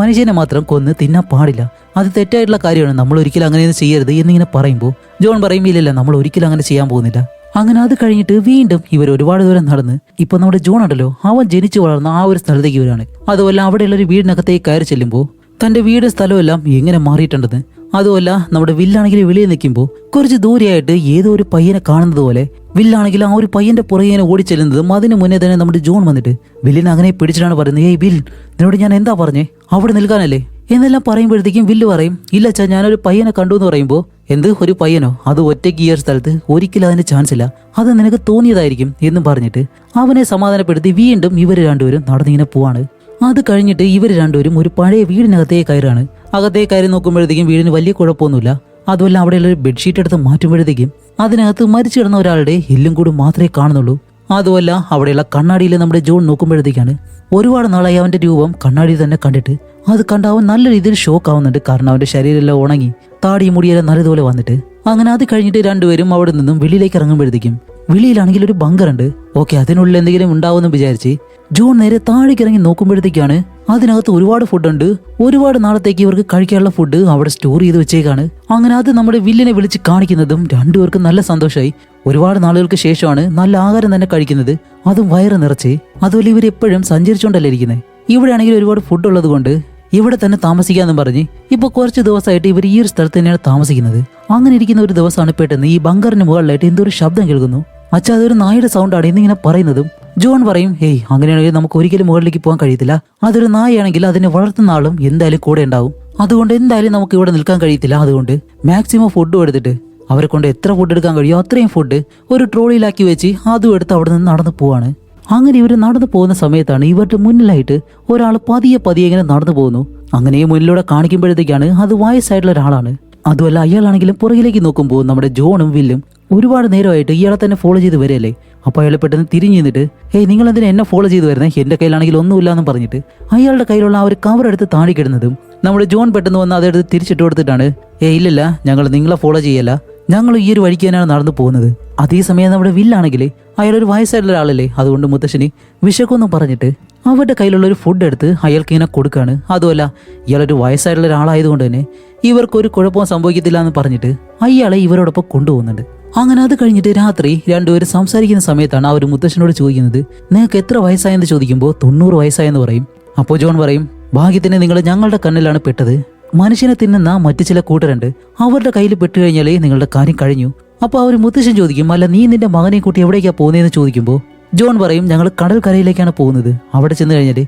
മനുഷ്യനെ മാത്രം കൊന്ന് തിന്നാൻ പാടില്ല. അത് തെറ്റായിട്ടുള്ള കാര്യമാണ്. നമ്മൾ ഒരിക്കലും അങ്ങനെയൊന്നും ചെയ്യരുത് എന്നിങ്ങനെ പറയുമ്പോൾ ജോൺ പറയും, ഇല്ലല്ല നമ്മൾ ഒരിക്കലും അങ്ങനെ ചെയ്യാൻ പോകുന്നില്ല. അങ്ങനെ അത് കഴിഞ്ഞിട്ട് വീണ്ടും ഇവർ ഒരുപാട് ദൂരം നടന്ന് ഇപ്പൊ നമ്മുടെ ജോൺ ഉണ്ടല്ലോ അവൻ ജനിച്ചു വളർന്ന ആ ഒരു സ്ഥലത്തേക്ക് വരാണ്. അതുമല്ല അവിടെയുള്ള ഒരു വീടിനകത്തേക്ക് കയറി ചെല്ലുമ്പോൾ തന്റെ വീട് സ്ഥലമെല്ലാം എങ്ങനെ മാറിയിട്ടുണ്ടെന്ന്. അതുമല്ല നമ്മുടെ വില്ലാണെങ്കിൽ വെളിയിൽ നിൽക്കുമ്പോൾ കുറച്ച് ദൂരെയായിട്ട് ഏതോ ഒരു പയ്യനെ കാണുന്നത് പോലെ വില്ലാണെങ്കിൽ ആ ഒരു പയ്യന്റെ പുറകെ ഓടിച്ചെല്ലുന്നതും അതിന് മുന്നേ തന്നെ നമ്മുടെ ജോൺ വന്നിട്ട് വില്ലിനെ അങ്ങനെ പിടിച്ചിട്ടാണ് പറയുന്നത്, ഏയ് വിൽ, നിന്നോട് ഞാൻ എന്താ പറഞ്ഞേ, അവിടെ നിൽക്കാനല്ലേ എന്നെല്ലാം പറയുമ്പോഴത്തേക്കും വില്ല് പറയും, ഇല്ല അച്ഛാ ഞാനൊരു പയ്യനെ കണ്ടു എന്ന് പറയുമ്പോൾ, എന്ത് ഒരു പയ്യനോ, അത് ഒറ്റയ്ക്ക് ഈ ഒരു സ്ഥലത്ത് ഒരിക്കലും അതിന് ചാൻസ് ഇല്ല, അത് നിനക്ക് തോന്നിയതായിരിക്കും എന്നും പറഞ്ഞിട്ട് അവനെ സമാധാനപ്പെടുത്തി വീണ്ടും ഇവർ രണ്ടുപേരും നടന്നിങ്ങനെ പോവാണ്. അത് കഴിഞ്ഞിട്ട് ഇവർ രണ്ടുപേരും ഒരു പഴയ വീടിനകത്തേക്ക് കയറാണ്. അകത്തേക്ക് കയറി നോക്കുമ്പോഴത്തേക്കും വീടിന് വലിയ കുഴപ്പമൊന്നുമില്ല. അതുമല്ല അവിടെയുള്ള ഒരു ബെഡ്ഷീറ്റ് എടുത്ത് മാറ്റുമ്പോഴത്തേക്കും അതിനകത്ത് മരിച്ചു കിടന്ന ഒരാളുടെ എല്ലും കൂടി മാത്രമേ കാണുന്നുള്ളൂ. അതുമല്ല അവിടെയുള്ള കണ്ണാടിയിൽ നമ്മുടെ ജോൺ നോക്കുമ്പോഴത്തേക്കാണ് ഒരുപാട് നാളായി അവന്റെ രൂപം കണ്ണാടിയിൽ തന്നെ കണ്ടിട്ട് അത് കണ്ട അവൻ നല്ല രീതിയിൽ ഷോക്ക് ആവുന്നുണ്ട്. കാരണം അവന്റെ ശരീരമെല്ലാം ഉണങ്ങി താടി മുടിയെല്ലാം നല്ലതുപോലെ വന്നിട്ട്. അങ്ങനെ അത് കഴിഞ്ഞിട്ട് രണ്ടുപേരും അവിടെ നിന്നും വെളിയിലേക്ക് ഇറങ്ങുമ്പോഴത്തേക്കും വെളിയിലാണെങ്കിൽ ഒരു ബങ്കറുണ്ട്. ഓക്കെ, അതിനുള്ളിൽ എന്തെങ്കിലും ഉണ്ടാവുമെന്ന് വിചാരിച്ച് ജോൺ നേരെ താഴേക്ക് ഇറങ്ങി നോക്കുമ്പോഴത്തേക്കാണ് അതിനകത്ത് ഒരുപാട് ഫുഡുണ്ട്. ഒരുപാട് നാളത്തേക്ക് ഇവർക്ക് കഴിക്കാനുള്ള ഫുഡ് അവിടെ സ്റ്റോർ ചെയ്ത് വെച്ചേക്കാണ്. അങ്ങനെ അത് നമ്മുടെ വില്ലിനെ വിളിച്ച് കാണിക്കുന്നതും രണ്ടുപേർക്കും നല്ല സന്തോഷമായി. ഒരുപാട് നാളുകൾക്ക് ശേഷമാണ് നല്ല ആഹാരം തന്നെ കഴിക്കുന്നത്, അതും വയറ് നിറച്ച്. അതുപോലെ ഇവർ എപ്പോഴും സഞ്ചരിച്ചുകൊണ്ടല്ലേ ഇരിക്കുന്നത്. ഇവിടെയാണെങ്കിൽ ഒരുപാട് ഫുഡ് ഉള്ളത് കൊണ്ട് ഇവിടെ തന്നെ താമസിക്കാന്നും പറഞ്ഞ് ഇപ്പൊ കുറച്ച് ദിവസമായിട്ട് ഇവർ ഈ ഒരു സ്ഥലത്ത് തന്നെയാണ് താമസിക്കുന്നത്. അങ്ങനെ ഇരിക്കുന്ന ഒരു ദിവസമാണ് പെട്ടെന്ന് ഈ ബങ്കറിന് മുകളിലായിട്ട് എന്തോ ഒരു ശബ്ദം കേൾക്കുന്നു. അച്ഛാ അതൊരു നായയുടെ സൗണ്ടാണ് എന്നിങ്ങനെ പറയുന്നതും ജോൺ പറയും, ഏയ് അങ്ങനെയാണെങ്കിൽ നമുക്ക് ഒരിക്കലും മുകളിലേക്ക് പോകാൻ കഴിയത്തില്ല, അതൊരു നായയാണെങ്കിൽ അതിനെ വളർത്തുന്ന ആളും എന്തായാലും കൂടെ ഉണ്ടാവും, അതുകൊണ്ട് എന്തായാലും നമുക്ക് ഇവിടെ നിൽക്കാൻ കഴിയത്തില്ല. അതുകൊണ്ട് മാക്സിമം ഫുഡും എടുത്തിട്ട് അവരെ കൊണ്ട് എത്ര ഫുഡ് എടുക്കാൻ കഴിയുമോ അത്രയും ഫുഡ് ഒരു ട്രോളിയിലാക്കി വെച്ച് അതും എടുത്ത് അവിടെ നിന്ന് നടന്നു പോവാണ്. അങ്ങനെ ഇവർ നടന്നു പോകുന്ന സമയത്താണ് ഇവരുടെ മുന്നിലായിട്ട് ഒരാൾ പതിയെ ഇങ്ങനെ നടന്നു പോകുന്നു. അങ്ങനെ മുന്നിലൂടെ കാണിക്കുമ്പോഴത്തേക്കാണ് അത് വയസ്സായിട്ടുള്ള ഒരാളാണ്. അതുമല്ല അയാളാണെങ്കിലും പുറകിലേക്ക് നോക്കുമ്പോൾ നമ്മുടെ ജോണും വില്ലും ഒരുപാട് നേരമായിട്ട് ഇയാളെ തന്നെ ഫോളോ ചെയ്ത് വരികയല്ലേ. അപ്പൊ അയാൾ പെട്ടെന്ന് തിരിഞ്ഞു നിന്നിട്ട്, ഏയ് നിങ്ങൾ എന്തിനാ എന്നെ ഫോളോ ചെയ്ത് വരുന്നത്, എന്റെ കയ്യിലാണെങ്കിൽ ഒന്നുമില്ല എന്ന് പറഞ്ഞിട്ട് അയാളുടെ കയ്യിലുള്ള ആ ഒരു കവർ എടുത്ത് താഴെക്കിടുന്നതും നമ്മുടെ ജോൺ പെട്ടെന്ന് വന്ന് അതെടുത്ത് തിരിച്ചിട്ട് കൊടുത്തിട്ടാണ്, ഇല്ലില്ല ഞങ്ങൾ നിങ്ങളെ ഫോളോ ചെയ്യല്ല, ഞങ്ങൾ ഈ ഒരു വഴിക്ക് തന്നെയാണ് നടന്നു പോകുന്നത്. അതേസമയം നമ്മുടെ വില്ലാണെങ്കിൽ അയാളൊരു വയസ്സായിട്ടുള്ള ഒരാളല്ലേ, അതുകൊണ്ട് മുത്തശ്ശനി വിശക്കൊന്നും പറഞ്ഞിട്ട് അവരുടെ കയ്യിലുള്ള ഒരു ഫുഡ് എടുത്ത് അയാൾക്ക് ഇങ്ങനെ കൊടുക്കാണ്. അതുമല്ല ഇയാളൊരു വയസ്സായിട്ടുള്ള ഒരാളായതുകൊണ്ട് തന്നെ ഇവർക്കൊരു കുഴപ്പവും സംഭവിക്കത്തില്ല എന്ന് പറഞ്ഞിട്ട് അയാളെ ഇവരോടൊപ്പം കൊണ്ടുപോകുന്നുണ്ട്. അങ്ങനെ അത് കഴിഞ്ഞിട്ട് രാത്രി രണ്ടുപേരും സംസാരിക്കുന്ന സമയത്താണ് ആ ഒരു മുത്തശ്ശനോട് ചോദിക്കുന്നത്, നിങ്ങൾക്ക് എത്ര വയസ്സായെന്ന് ചോദിക്കുമ്പോൾ 90 വയസ്സായെന്ന് പറയും. അപ്പോൾ ജോൺ പറയും, ഭാഗ്യത്തിന് നിങ്ങൾ ഞങ്ങളുടെ കണ്ണിലാണ് പെട്ടത്. മനുഷ്യനെ തിന്നുന്ന മറ്റു ചില കൂട്ടരുണ്ട്, അവരുടെ കയ്യിൽ പെട്ടു കഴിഞ്ഞാലേ നിങ്ങളുടെ കാര്യം കഴിഞ്ഞു. അപ്പോൾ അവർ മുത്തശ്ശൻ ചോദിക്കും, അല്ല നീ നിന്റെ മകനെ കൂട്ടി എവിടേക്കാ പോകുന്നതെന്ന് ചോദിക്കുമ്പോൾ ജോൺ പറയും, ഞങ്ങൾ കടൽക്കരയിലേക്കാണ് പോകുന്നത്. അവിടെ ചെന്ന് കഴിഞ്ഞാൽ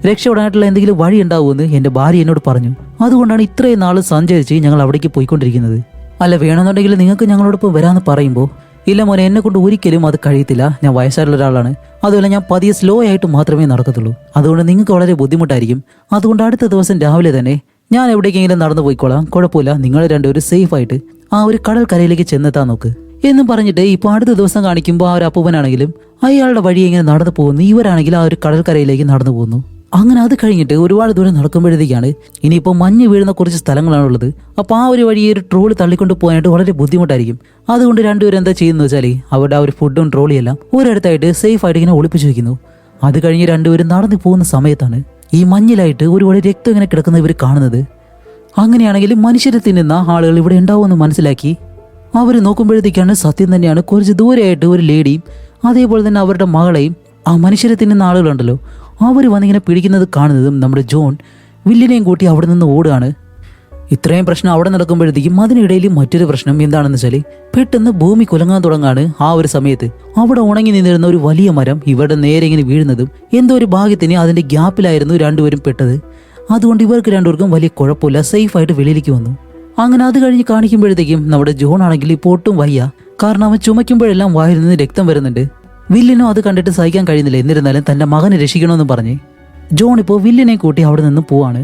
രക്ഷപ്പെടാനായിട്ടുള്ള എന്തെങ്കിലും വഴി ഉണ്ടാവുമെന്ന് എൻ്റെ ഭാര്യ എന്നോട് പറഞ്ഞു. അതുകൊണ്ടാണ് ഇത്രയും നാൾ സഞ്ചരിച്ച് ഞങ്ങൾ അവിടേക്ക് പോയിക്കൊണ്ടിരിക്കുന്നത്. അല്ല വേണമെന്നുണ്ടെങ്കിൽ നിങ്ങൾക്ക് ഞങ്ങളോടൊപ്പം വരാമെന്ന് പറയുമ്പോൾ, ഇല്ല മോനെ, എന്നെ കൊണ്ട് ഒരിക്കലും അത് കഴിയത്തില്ല. ഞാൻ വയസ്സായിട്ടുള്ള ഒരാളാണ്. അതുപോലെ ഞാൻ പതിയെ സ്ലോ ആയിട്ട് മാത്രമേ നടക്കത്തുള്ളൂ. അതുകൊണ്ട് നിങ്ങൾക്ക് വളരെ ബുദ്ധിമുട്ടായിരിക്കും. അതുകൊണ്ട് അടുത്ത ദിവസം രാവിലെ തന്നെ ഞാൻ എവിടേക്കെങ്കിലും നടന്നു പോയിക്കോളാം, കുഴപ്പമില്ല. നിങ്ങൾ രണ്ടുപേരും സേഫ് ആയിട്ട് ആ ഒരു കടൽക്കരയിലേക്ക് ചെന്നെത്താൻ നോക്ക് എന്നും പറഞ്ഞിട്ട് ഇപ്പോൾ അടുത്ത ദിവസം കാണിക്കുമ്പോൾ ആ ഒരു അപ്പൂപ്പനാണെങ്കിലും അയാളുടെ വഴി ഇങ്ങനെ നടന്നു പോകുന്നു. ഇവരാണെങ്കിൽ ആ ഒരു കടൽക്കരയിലേക്ക് നടന്നു പോകുന്നു. അങ്ങനെ അത് കഴിഞ്ഞിട്ട് ഒരുപാട് ദൂരം നടക്കുമ്പോഴത്തേക്കാണ് ഇനിയിപ്പോൾ മഞ്ഞ് വീഴുന്ന കുറച്ച് സ്ഥലങ്ങളാണുള്ളത്. അപ്പോൾ ആ ഒരു വഴി ഒരു ട്രോളി തള്ളിക്കൊണ്ട് പോകാനായിട്ട് വളരെ ബുദ്ധിമുട്ടായിരിക്കും. അതുകൊണ്ട് രണ്ടുപേരും എന്താ ചെയ്യുന്നത് വെച്ചാൽ അവരുടെ ആ ഒരു ഫുഡും ട്രോളിയെല്ലാം ഒരിടത്തായിട്ട് സേഫ് ആയിട്ട് ഇങ്ങനെ ഒളിപ്പിച്ചു വയ്ക്കുന്നു. അത് കഴിഞ്ഞ് രണ്ടുപേരും നടന്നു പോകുന്ന സമയത്താണ് ഈ മഞ്ഞിലായിട്ട് ഒരുപാട് രക്തം ഇങ്ങനെ കിടക്കുന്ന ഇവർ കാണുന്നത്. അങ്ങനെയാണെങ്കിൽ മനുഷ്യരെ തിന്നുന്ന ആളുകൾ ഇവിടെ ഉണ്ടാവുമെന്ന് മനസ്സിലാക്കി അവർ നോക്കുമ്പോഴത്തേക്കാണ് സത്യം തന്നെയാണ്. കുറച്ച് ദൂരെയായിട്ട് ഒരു ലേഡിയും അതേപോലെ തന്നെ അവരുടെ മകളെയും ആ മനുഷ്യരെ തിന്നുന്ന ആളുകളുണ്ടല്ലോ അവർ വന്നിങ്ങനെ പിടിക്കുന്നത് കാണുന്നതും നമ്മുടെ ജോൺ വില്ലിനെയും കൂട്ടി അവിടെ നിന്ന് ഓടുകയാണ്. ഇത്രയും പ്രശ്നം അവിടെ നടക്കുമ്പോഴത്തേക്കും അതിനിടയിൽ മറ്റൊരു പ്രശ്നം എന്താണെന്ന് വെച്ചാൽ പെട്ടെന്ന് ഭൂമി കുലങ്ങാൻ തുടങ്ങാണ്. ആ ഒരു സമയത്ത് അവിടെ ഉണങ്ങി നിന്നിരുന്ന ഒരു വലിയ മരം ഇവരുടെ നേരെ ഇങ്ങനെ വീഴുന്നതും എന്തോ ഒരു ഭാഗ്യത്തിന് അതിന്റെ ഗ്യാപ്പിലായിരുന്നു രണ്ടുപേരും പെട്ടത്. അതുകൊണ്ട് ഇവർക്ക് രണ്ടുപേർക്കും വലിയ കുഴപ്പമില്ല, സേഫായിട്ട് വെളിയിലേക്ക് വന്നു. അങ്ങനെ അത് കഴിഞ്ഞ് കാണിക്കുമ്പോഴത്തേക്കും നമ്മുടെ ജോൺ ആണെങ്കിൽ ഇപ്പോൾ ഒട്ടും വയ്യ. കാരണം അവൻ ചുമയ്ക്കുമ്പോഴെല്ലാം വായിൽ നിന്ന് രക്തം വരുന്നുണ്ട്. വില്ലിനോ അത് കണ്ടിട്ട് സഹിക്കാൻ കഴിയുന്നില്ല. എന്നിരുന്നാലും തന്റെ മകനെ രക്ഷിക്കണമെന്ന് പറഞ്ഞ് ജോൺ ഇപ്പോൾ വില്ലിനെ കൂട്ടി അവിടെ നിന്ന് പോവാണ്.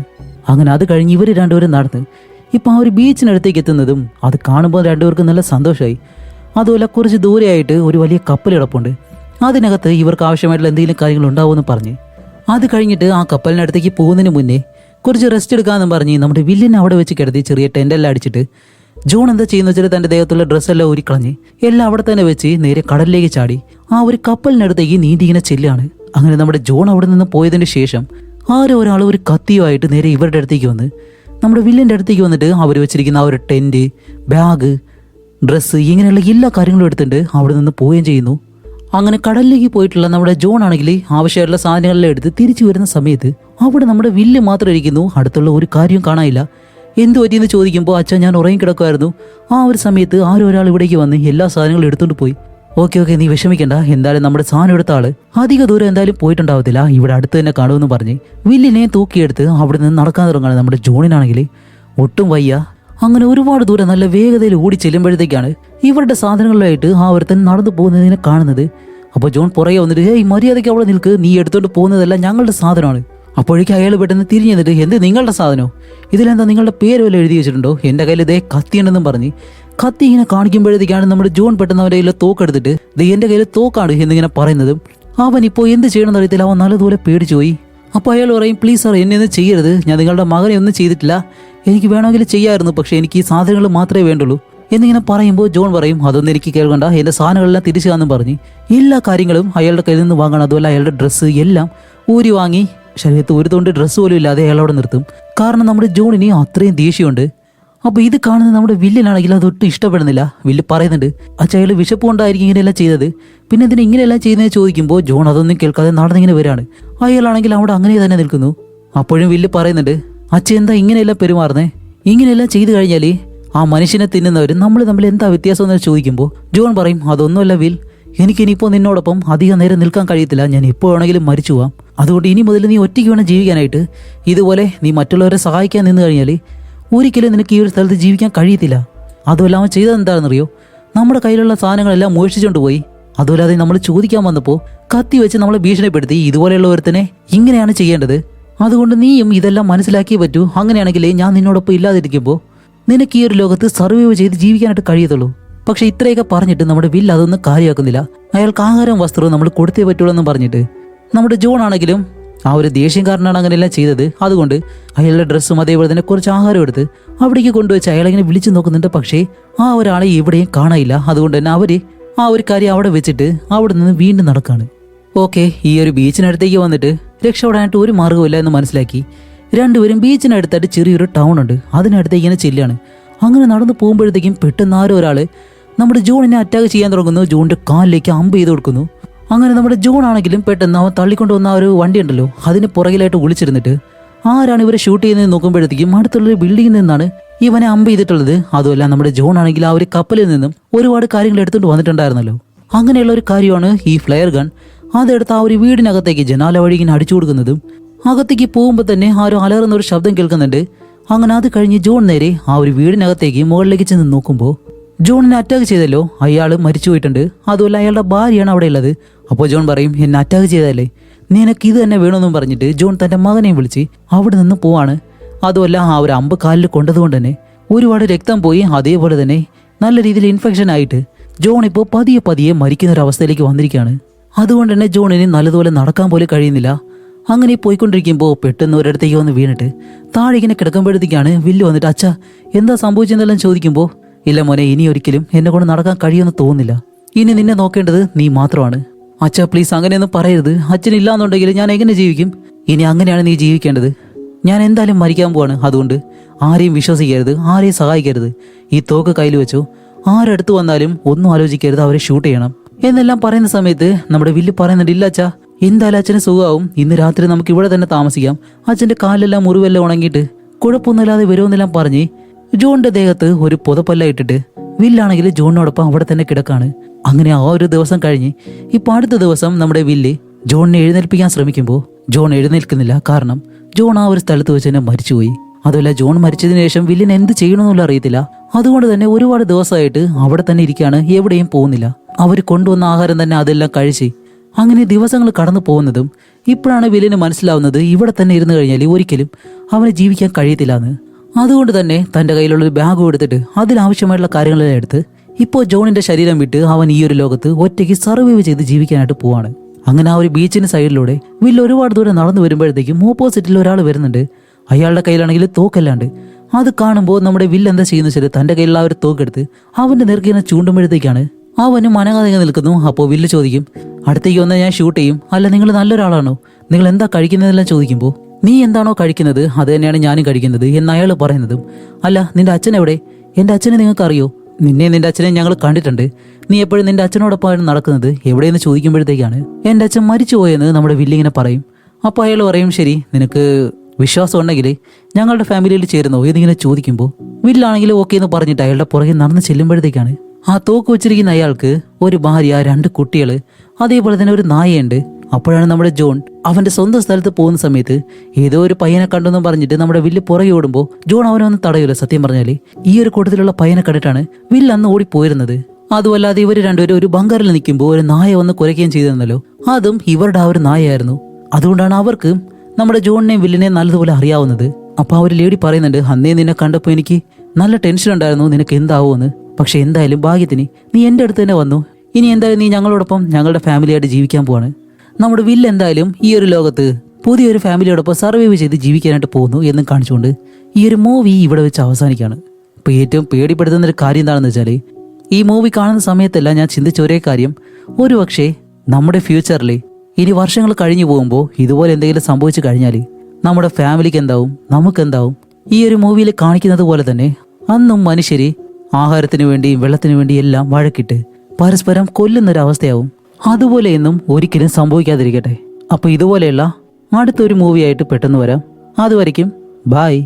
അങ്ങനെ അത് കഴിഞ്ഞ് ഇവർ രണ്ടുപേരും നടന്ന് ഇപ്പം ആ ഒരു ബീച്ചിനടുത്തേക്ക് എത്തുന്നതും അത് കാണുമ്പോൾ രണ്ടുപേർക്കും നല്ല സന്തോഷമായി. അതുപോലെ കുറച്ച് ദൂരെയായിട്ട് ഒരു വലിയ കപ്പൽ കിടപ്പുണ്ട്. അതിനകത്ത് ഇവർക്ക് ആവശ്യമായിട്ടുള്ള എന്തെങ്കിലും കാര്യങ്ങൾ ഉണ്ടാവുമെന്ന് പറഞ്ഞ് അത് കഴിഞ്ഞിട്ട് ആ കപ്പലിനടുത്തേക്ക് പോകുന്നതിന് മുന്നേ കുറച്ച് റെസ്റ്റ് എടുക്കാമെന്ന് പറഞ്ഞ് നമ്മുടെ വില്ലിനെ അവിടെ വെച്ച് കിടത്തി ചെറിയ ടെൻ്റെല്ലാം അടിച്ചിട്ട് ജോൺ എന്താ ചെയ്യുന്ന വെച്ചാൽ തൻ്റെ ദേഹത്തുള്ള ഡ്രസ്സെല്ലാം ഊരിക്കളഞ്ഞ് എല്ലാം അവിടെ തന്നെ വെച്ച് നേരെ കടലിലേക്ക് ചാടി ആ ഒരു കപ്പലിനടുത്തേക്ക് നീണ്ടിങ്ങനെ ചെല്ലുകയാണ്. അങ്ങനെ നമ്മുടെ ജോൺ അവിടെ നിന്ന് പോയതിന് ശേഷം ആരോ ഒരാൾ ഒരു കത്തിയുമായിട്ട് നേരെ ഇവരുടെ അടുത്തേക്ക് വന്ന് നമ്മുടെ വില്ലിൻ്റെ അടുത്തേക്ക് വന്നിട്ട് അവർ വെച്ചിരിക്കുന്ന ആ ഒരു ടെൻറ്റ്, ബാഗ്, ഡ്രസ്സ് ഇങ്ങനെയുള്ള എല്ലാ കാര്യങ്ങളും എടുത്തിട്ട് അവിടെ നിന്ന് പോവുകയും ചെയ്യുന്നു. അങ്ങനെ കടലിലേക്ക് പോയിട്ടുള്ള നമ്മുടെ ജോൺ ആണെങ്കിൽ ആവശ്യമായിട്ടുള്ള സാധനങ്ങളെല്ലാം എടുത്ത് തിരിച്ചു വരുന്ന സമയത്ത് അവിടെ നമ്മുടെ വില്ല് മാത്രം ഇരിക്കുന്നു. അടുത്തുള്ള ഒരു കാര്യവും കാണാനില്ല. എന്ത് പറ്റിയെന്ന് ചോദിക്കുമ്പോൾ അച്ഛൻ ഞാൻ ഉറങ്ങിക്കിടക്കുമായിരുന്നു. ആ ഒരു സമയത്ത് ആരോ ഒരാൾ ഇവിടേക്ക് വന്ന് എല്ലാ സാധനങ്ങളും എടുത്തുകൊണ്ട് പോയി. ഓക്കെ നീ വിഷമിക്കണ്ട, എന്തായാലും നമ്മുടെ സാധനം എടുത്ത ആള് അധിക ദൂരം എന്തായാലും പോയിട്ടുണ്ടാവത്തില്ല, ഇവിടെ അടുത്ത് തന്നെ കാണുമെന്ന് പറഞ്ഞ് വില്ലിനെ തൂക്കിയെടുത്ത് അവിടെ നിന്ന് നടക്കാൻ തുടങ്ങാണ്. നമ്മുടെ ജോണിനാണെങ്കിൽ ഒട്ടും വയ്യ. അങ്ങനെ ഒരുപാട് ദൂരം നല്ല വേഗതയിൽ ഓടി ചെല്ലുമ്പോഴത്തേക്കാണ് ഇവരുടെ സാധനങ്ങളിലായിട്ട് ആ ഒരുത്തൻ നടന്നു പോകുന്നതിനെ കാണുന്നത്. അപ്പോൾ ജോൺ പുറകെ വന്നിട്ട് ഈ മര്യാദയ്ക്ക് അവിടെ നിൽക്ക്, നീ എടുത്തോണ്ട് പോകുന്നതല്ല ഞങ്ങളുടെ സാധനമാണ്. അപ്പോഴേക്കും അയാൾ പെട്ടെന്ന് തിരിഞ്ഞു നിന്നിട്ട് എന്ത് നിങ്ങളുടെ സാധനമോ, ഇതിലെന്താ നിങ്ങളുടെ പേര് വല്ല എഴുതി വെച്ചിട്ടുണ്ടോ, എൻ്റെ കയ്യിൽ ഇതേ കത്തിയുണ്ടെന്നും പറഞ്ഞ് കത്തി ഇങ്ങനെ കാണിക്കുമ്പോഴത്തേക്കാണ് നമ്മുടെ ജോൺ പെട്ടെന്ന് അവൻ്റെ കയ്യിൽ തോക്കെടുത്തിട്ട് ദേ എൻ്റെ കയ്യിൽ തോക്കാണ് എന്നിങ്ങനെ പറയുന്നതും അവൻ ഇപ്പോൾ എന്ത് ചെയ്യണമെന്ന് അറിയത്തില്ല. അവൻ നല്ലതുപോലെ പേടിച്ചു പോയി. അപ്പോൾ അയാൾ പറയും, പ്ലീസ് സാർ എന്നെ ഒന്നും ചെയ്യരുത്, ഞാൻ നിങ്ങളുടെ മകനെ ഒന്നും ചെയ്തിട്ടില്ല, എനിക്ക് വേണമെങ്കിൽ ചെയ്യാമായിരുന്നു, പക്ഷേ എനിക്ക് ഈ സാധനങ്ങൾ മാത്രമേ വേണ്ടുള്ളൂ എന്നിങ്ങനെ പറയുമ്പോൾ ജോൺ പറയും, അതൊന്നും എനിക്ക് കേൾക്കണ്ട, എൻ്റെ സാധനങ്ങളെല്ലാം തിരിച്ചു കാണും പറഞ്ഞ് എല്ലാ കാര്യങ്ങളും അയാളുടെ കയ്യിൽ നിന്ന് വാങ്ങണം. അതുപോലെ അയാളുടെ ഡ്രസ്സ് എല്ലാം ഊരി വാങ്ങി ശരീരത്ത് ഒരു തൊണ്ട് ഡ്രസ്സ് പോലും ഇല്ലാതെ അയാളവിടെ നിർത്തും. കാരണം നമ്മുടെ ജോണിന് അത്രയും ദേഷ്യമുണ്ട്. അപ്പോൾ ഇത് കാണുന്ന നമ്മുടെ വില്ലിനാണെങ്കിൽ അതൊട്ടും ഇഷ്ടപ്പെടുന്നില്ല. വില്ല് പറയുന്നുണ്ട്, അച്ഛാ അയാൾ വിശപ്പ് കൊണ്ടായിരിക്കും ഇങ്ങനെയെല്ലാം ചെയ്തത്, പിന്നെ ഇതിന് ഇങ്ങനെയെല്ലാം ചെയ്യുന്നതെന്ന് ചോദിക്കുമ്പോൾ ജോൺ അതൊന്നും കേൾക്കാതെ നടന്നിങ്ങനെ വരികയാണ്. അയാളാണെങ്കിൽ അവിടെ അങ്ങനെ തന്നെ നിൽക്കുന്നു. അപ്പോഴും വില്ല് പറയുന്നുണ്ട്, അച്ഛൻ എന്താ ഇങ്ങനെയെല്ലാം പെരുമാറുന്നേ, ഇങ്ങനെയെല്ലാം ചെയ്തു കഴിഞ്ഞാൽ ആ മനുഷ്യനെ തിന്നുന്നവരും നമ്മൾ തമ്മിൽ എന്താ വ്യത്യാസം എന്ന് ചോദിക്കുമ്പോൾ ജോൺ പറയും, അതൊന്നുമല്ല വിൽ, എനിക്കിനിപ്പോൾ നിന്നോടൊപ്പം അധികം നേരം നിൽക്കാൻ കഴിയത്തില്ല, ഞാൻ എപ്പോൾ വേണമെങ്കിലും മരിച്ചു പോവാം. അതുകൊണ്ട് ഇനി മുതൽ നീ ഒറ്റയ്ക്ക് വേണം ജീവിക്കാനായിട്ട്. ഇതുപോലെ നീ മറ്റുള്ളവരെ സഹായിക്കാൻ നിന്ന് കഴിഞ്ഞാൽ ഒരിക്കലും നിനക്ക് ഈ ഒരു സ്ഥലത്ത് ജീവിക്കാൻ കഴിയത്തില്ല. അതുമല്ല അവൻ ചെയ്തത് എന്താണെന്നറിയോ, നമ്മുടെ കയ്യിലുള്ള സാധനങ്ങളെല്ലാം മോഷ്ടിച്ചുകൊണ്ട് പോയി. അതുമല്ലാതെ നമ്മൾ ചോദിക്കാൻ വന്നപ്പോൾ കത്തി വെച്ച് നമ്മളെ ഭീഷണിപ്പെടുത്തി. ഇതുപോലെയുള്ള ഒരുത്തനെ ഇങ്ങനെയാണ് ചെയ്യേണ്ടത്, അതുകൊണ്ട് നീയും ഇതെല്ലാം മനസ്സിലാക്കിയേ പറ്റൂ. അങ്ങനെയാണെങ്കിലേ ഞാൻ നിന്നോടൊപ്പം ഇല്ലാതിരിക്കുമ്പോൾ നിനക്ക് ഈ ഒരു ലോകത്ത് സർവൈവ് ചെയ്ത് ജീവിക്കാനായിട്ട് കഴിയത്തുള്ളൂ. പക്ഷെ ഇത്രയൊക്കെ പറഞ്ഞിട്ട് നമ്മുടെ വില്ല് അതൊന്നും കാര്യമാക്കുന്നില്ല. അയാൾക്ക് ആഹാരവും വസ്ത്രവും നമ്മൾ കൊടുത്തേ പറ്റുള്ളൂ എന്ന് പറഞ്ഞിട്ട് നമ്മുടെ ജോൺ ആണെങ്കിലും ആ ഒരു ദേഷ്യംകാരനാണ് അങ്ങനെയെല്ലാം ചെയ്തത്. അതുകൊണ്ട് അയാളുടെ ഡ്രസ്സും അതേപോലെ തന്നെ കുറച്ച് ആഹാരം എടുത്ത് അവിടേക്ക് കൊണ്ടുവച്ച് അയാളിങ്ങനെ വിളിച്ചു നോക്കുന്നുണ്ട്. പക്ഷേ ആ ഒരാളെ എവിടെയും കാണാനില്ല. അതുകൊണ്ട് തന്നെ അവര് ആ ഒരു കാര്യം അവിടെ വെച്ചിട്ട് അവിടെ നിന്ന് വീണ്ടും നടക്കാണ്. ഓക്കെ, ഈ ഒരു ബീച്ചിനടുത്തേക്ക് വന്നിട്ട് രക്ഷപ്പെടാനായിട്ട് ഒരു മാർഗ്ഗമില്ല എന്ന് മനസ്സിലാക്കി രണ്ടുപേരും ബീച്ചിനടുത്തായിട്ട് ചെറിയൊരു ടൗൺ ഉണ്ട്, അതിനടുത്തേക്ക് ഇങ്ങനെ ചെല്ലാണ്. അങ്ങനെ നടന്നു പോകുമ്പോഴത്തേക്കും പെട്ടെന്ന് ആരോ ഒരാള് നമ്മുടെ ജോണിനെ അറ്റാക്ക് ചെയ്യാൻ തുടങ്ങുന്നു. ജോണിന്റെ കാലിലേക്ക് അമ്പ് ചെയ്ത് കൊടുക്കുന്നു. അങ്ങനെ നമ്മുടെ ജോൺ ആണെങ്കിലും പെട്ടെന്ന് അവൻ തള്ളിക്കൊണ്ടുവന്ന ആ ഒരു വണ്ടി ഉണ്ടല്ലോ അതിന് പുറകിലായിട്ട് ഒളിച്ചിരുന്നിട്ട് ആരാണ് ഇവരെ ഷൂട്ട് ചെയ്യുന്നത് നോക്കുമ്പോഴത്തേക്കും അടുത്തുള്ളൊരു ബിൽഡിങ്ങിൽ നിന്നാണ് ഇവനെ അമ്പ് ചെയ്തിട്ടുള്ളത്. അതുമല്ല നമ്മുടെ ജോൺ ആണെങ്കിൽ ആ ഒരു കപ്പലിൽ നിന്നും ഒരുപാട് കാര്യങ്ങൾ എടുത്തുകൊണ്ട് വന്നിട്ടുണ്ടായിരുന്നല്ലോ. അങ്ങനെയുള്ള ഒരു കാര്യമാണ് ഈ ഫ്ലെയർ ഗൺ. അതെടുത്ത് ആ ഒരു വീടിനകത്തേക്ക് ജനാല വഴി ഇങ്ങനെ അടിച്ചു കൊടുക്കുന്നതും അകത്തേക്ക് പോകുമ്പോൾ തന്നെ ആരോ അലറുന്ന ഒരു ശബ്ദം കേൾക്കുന്നുണ്ട്. അങ്ങനെ അത് കഴിഞ്ഞ് ജോൺ നേരെ ആ ഒരു വീടിനകത്തേക്ക് മുകളിലേക്ക് ചെന്ന് നോക്കുമ്പോൾ ജോണിനെ അറ്റാക്ക് ചെയ്തല്ലോ, അയാൾ മരിച്ചു പോയിട്ടുണ്ട്. അതുമല്ല അയാളുടെ ഭാര്യയാണ് അവിടെ ഉള്ളത്. അപ്പോൾ ജോൺ പറയും, എന്നെ അറ്റാക്ക് ചെയ്തല്ലേ, നിനക്ക് ഇത് തന്നെ വേണമെന്നും പറഞ്ഞിട്ട് ജോൺ തൻ്റെ മകനെയും വിളിച്ച് അവിടെ നിന്ന് പോവാണ്. അതുമല്ല ആ ഒരു അമ്പ് കാലിൽ കൊണ്ടതുകൊണ്ട് തന്നെ ഒരുപാട് രക്തം പോയി. അതേപോലെ തന്നെ നല്ല രീതിയിൽ ഇൻഫെക്ഷൻ ആയിട്ട് ജോൺ ഇപ്പോൾ പതിയെ പതിയെ മരിക്കുന്ന ഒരു അവസ്ഥയിലേക്ക് വന്നിരിക്കുകയാണ്. അതുകൊണ്ട് തന്നെ ജോണിന് നല്ലതുപോലെ നടക്കാൻ പോലും കഴിയുന്നില്ല. അങ്ങനെ പോയിക്കൊണ്ടിരിക്കുമ്പോൾ പെട്ടെന്ന് ഒരിടത്തേക്ക് വന്ന് വീണിട്ട് താഴെ ഇങ്ങനെ കിടക്കുമ്പോഴത്തേക്കാണ് വില്ല് വന്നിട്ട് അച്ഛാ എന്താ സംഭവിച്ചെന്നെല്ലാം ചോദിക്കുമ്പോൾ, ഇല്ല മോനെ, ഇനി ഒരിക്കലും എന്നെ കൊണ്ട് നടക്കാൻ കഴിയുമെന്ന് തോന്നുന്നില്ല. ഇനി നിന്നെ നോക്കേണ്ടത് നീ മാത്രമാണ്. അച്ഛാ പ്ലീസ് അങ്ങനെയൊന്നും പറയരുത്. അച്ഛനില്ലാന്നുണ്ടെങ്കിൽ ഞാൻ എങ്ങനെ ജീവിക്കും? ഇനി അങ്ങനെയാണ് നീ ജീവിക്കേണ്ടത്. ഞാൻ എന്തായാലും മരിക്കാൻ പോവാണ്. അതുകൊണ്ട് ആരെയും വിശ്വസിക്കരുത്, ആരെയും സഹായിക്കരുത്. ഈ തോക്ക് കയ്യിൽ വെച്ചോ, ആരെടുത്ത് വന്നാലും ഒന്നും ആലോചിക്കരുത്, അവരെ ഷൂട്ട് ചെയ്യണം എന്നെല്ലാം പറയുന്ന സമയത്ത് നമ്മുടെ വില്ല് പറയുന്നുണ്ട്, ഇല്ല അച്ഛാ, എന്തായാലും അച്ഛന് സുഖമാവും. ഇന്ന് രാത്രി നമുക്ക് ഇവിടെ തന്നെ താമസിക്കാം. അച്ഛൻ്റെ കാലെല്ലാം മുറിവെല്ലാം ഉണങ്ങിയിട്ട് കുഴപ്പമൊന്നുമില്ലാതെ വരുമെന്നെല്ലാം പറഞ്ഞ് ജോണിന്റെ ദേഹത്ത് ഒരു പുതപ്പെല്ലാം ഇട്ടിട്ട് വില്ലാണെങ്കിൽ ജോണിനോടൊപ്പം അവിടെ തന്നെ കിടക്കാണ്. അങ്ങനെ ആ ഒരു ദിവസം കഴിഞ്ഞ് ഇപ്പൊ അടുത്ത ദിവസം നമ്മുടെ വില്ല് ജോണിനെ എഴുന്നേൽപ്പിക്കാൻ ശ്രമിക്കുമ്പോൾ ജോൺ എഴുന്നേൽക്കുന്നില്ല. കാരണം ജോൺ ആ ഒരു സ്ഥലത്ത് വെച്ച് തന്നെ മരിച്ചുപോയി. അതുമല്ല ജോൺ മരിച്ചതിന് ശേഷം വില്ലിന് എന്ത് ചെയ്യണമെന്നുള്ള അറിയത്തില്ല. അതുകൊണ്ട് തന്നെ ഒരുപാട് ദിവസമായിട്ട് അവിടെ തന്നെ ഇരിക്കുകയാണ്, എവിടെയും പോകുന്നില്ല. അവർ കൊണ്ടുവന്ന ആഹാരം തന്നെ അതെല്ലാം കഴിച്ച് അങ്ങനെ ദിവസങ്ങൾ കടന്നു പോകുന്നതും ഇപ്പോഴാണ് വില്ലിന് മനസ്സിലാവുന്നത് ഇവിടെ തന്നെ ഇരുന്ന് കഴിഞ്ഞാൽ ഒരിക്കലും അവന് ജീവിക്കാൻ കഴിയത്തില്ല എന്ന്. അതുകൊണ്ട് തന്നെ തൻ്റെ കയ്യിലുള്ള ഒരു ബാഗും എടുത്തിട്ട് അതിലാവശ്യമായിട്ടുള്ള കാര്യങ്ങളെല്ലാം എടുത്ത് ഇപ്പോൾ ജോണിന്റെ ശരീരം വിട്ട് അവൻ ഈ ഒരു ലോകത്ത് ഒറ്റയ്ക്ക് സർവൈവ് ചെയ്ത് ജീവിക്കാനായിട്ട് പോവാണ്. അങ്ങനെ ആ ഒരു ബീച്ചിന് സൈഡിലൂടെ വില്ല് ഒരുപാട് ദൂരം നടന്നു വരുമ്പോഴത്തേക്കും ഓപ്പോസിറ്റിൽ ഒരാൾ വരുന്നുണ്ട്. അയാളുടെ കയ്യിലാണെങ്കിൽ തോക്കല്ലാണ്ട്. അത് കാണുമ്പോൾ നമ്മുടെ വില്ല് എന്താ ചെയ്യുന്ന വെച്ചാൽ തൻ്റെ കയ്യിലുള്ള ആ ഒരു തോക്കെടുത്ത് അവന്റെ നെറുകിനെ ചൂണ്ടുമ്പോഴത്തേക്കാണ് അവന് മനകാതെ നിൽക്കുന്നു. അപ്പോൾ വില്ല് ചോദിക്കും, അടുത്തേക്ക് വന്നാൽ ഞാൻ ഷൂട്ട് ചെയ്യും. അല്ല നിങ്ങൾ നല്ലൊരാളാണോ, നിങ്ങൾ എന്താ കഴിക്കുന്നതെല്ലാം ചോദിക്കുമ്പോൾ, നീ എന്താണോ കഴിക്കുന്നത് അത് തന്നെയാണ് ഞാനും കഴിക്കുന്നത് എന്ന് അയാൾ പറയുന്നതും, അല്ല നിന്റെ അച്ഛൻ എവിടെ? എൻ്റെ അച്ഛനെ നിങ്ങൾക്ക് അറിയോ? നിന്നെ നിന്റെ അച്ഛനെ ഞങ്ങൾ കണ്ടിട്ടുണ്ട്. നീ എപ്പോഴും നിന്റെ അച്ഛനോടൊപ്പമാണ് നടക്കുന്നത്, എവിടെയെന്ന് ചോദിക്കുമ്പോഴത്തേക്കാണ് എൻ്റെ അച്ഛൻ മരിച്ചു പോയെന്ന് നമ്മുടെ വില്ലിങ്ങനെ പറയും. അപ്പോൾ അയാൾ പറയും, ശരി, നിനക്ക് വിശ്വാസം ഉണ്ടെങ്കിൽ ഞങ്ങളുടെ ഫാമിലിയിൽ ചേരുന്നോ എന്നിങ്ങനെ ചോദിക്കുമ്പോൾ വില്ലാണെങ്കിൽ ഓക്കെ എന്ന് പറഞ്ഞിട്ട് അയാളുടെ പുറകെ നടന്ന് ചെല്ലുമ്പോഴത്തേക്കാണ് ആ തോക്ക് വെച്ചിരിക്കുന്ന അയാൾക്ക് ഒരു ഭാര്യ, 2 കുട്ടികൾ, അതേപോലെ തന്നെ ഒരു നായയുണ്ട്. അപ്പോഴാണ് നമ്മുടെ ജോൺ അവന്റെ സ്വന്തം സ്ഥലത്ത് പോകുന്ന സമയത്ത് ഏതോ ഒരു പയ്യനെ കണ്ടെന്ന് പറഞ്ഞിട്ട് നമ്മുടെ വില്ല് പുറകെ ഓടുമ്പോൾ ജോൺ അവനൊന്നും തടയൂല. സത്യം പറഞ്ഞാല് ഈ ഒരു കൂട്ടത്തിലുള്ള പയ്യനെ കണ്ടിട്ടാണ് വില്ല് അന്ന് ഓടിപ്പോയിരുന്നത്. അതുമല്ലാതെ ഇവർ രണ്ടുപേരും ഒരു ബംഗാറിൽ നിൽക്കുമ്പോൾ ഒരു നായ വന്ന് കുരയ്ക്കുകയും ചെയ്തിരുന്നല്ലോ, അതും ഇവരുടെ ആ ഒരു നായയായിരുന്നു. അതുകൊണ്ടാണ് അവർക്ക് നമ്മുടെ ജോണിനെയും വില്ലിനെയും നല്ലതുപോലെ അറിയാവുന്നത്. അപ്പൊ ആ ഒരു ലേഡി പറയുന്നുണ്ട്, അന്നേ നിന്നെ കണ്ടപ്പോൾ എനിക്ക് നല്ല ടെൻഷൻ ഉണ്ടായിരുന്നു, നിനക്ക് എന്താവുമെന്ന്. പക്ഷെ എന്തായാലും ഭാഗ്യത്തിന് നീ എൻ്റെ അടുത്ത് തന്നെ വന്നു. ഇനി എന്തായാലും നീ ഞങ്ങളോടൊപ്പം ഞങ്ങളുടെ ഫാമിലിയായിട്ട് ജീവിക്കാൻ പോവാണ്. നമ്മുടെ വില്ല് എന്തായാലും ഈ ഒരു ലോകത്ത് പുതിയൊരു ഫാമിലിയോടൊപ്പം സർവൈവ് ചെയ്ത് ജീവിക്കാനായിട്ട് പോകുന്നു എന്നും കാണിച്ചുകൊണ്ട് ഈ ഒരു മൂവി ഇവിടെ വെച്ച് അവസാനിക്കുകയാണ്. ഇപ്പോൾ ഏറ്റവും പേടിപ്പെടുത്തുന്ന ഒരു കാര്യം എന്താണെന്ന് വെച്ചാൽ, ഈ മൂവി കാണുന്ന സമയത്തെല്ലാം ഞാൻ ചിന്തിച്ച ഒരേ കാര്യം, ഒരു പക്ഷേ നമ്മുടെ ഫ്യൂച്ചറിൽ ഇനി വർഷങ്ങൾ കഴിഞ്ഞു പോകുമ്പോൾ ഇതുപോലെ എന്തെങ്കിലും സംഭവിച്ചു കഴിഞ്ഞാൽ നമ്മുടെ ഫാമിലിക്ക് എന്താവും, നമുക്കെന്താവും? ഈ ഒരു മൂവിയിൽ കാണിക്കുന്നത് പോലെ തന്നെ അന്നും മനുഷ്യര് ആഹാരത്തിന് വേണ്ടിയും വെള്ളത്തിന് വേണ്ടി എല്ലാം വഴക്കിട്ട് പരസ്പരം കൊല്ലുന്നൊരവസ്ഥയാവും. അതുപോലെയൊന്നും ഒരിക്കലും സംഭവിക്കാതിരിക്കട്ടെ. അപ്പോൾ ഇതുപോലെയുള്ള അടുത്തൊരു മൂവിയായിട്ട് പെട്ടെന്ന് വരാം. അതുവരയ്ക്കും ബായ്.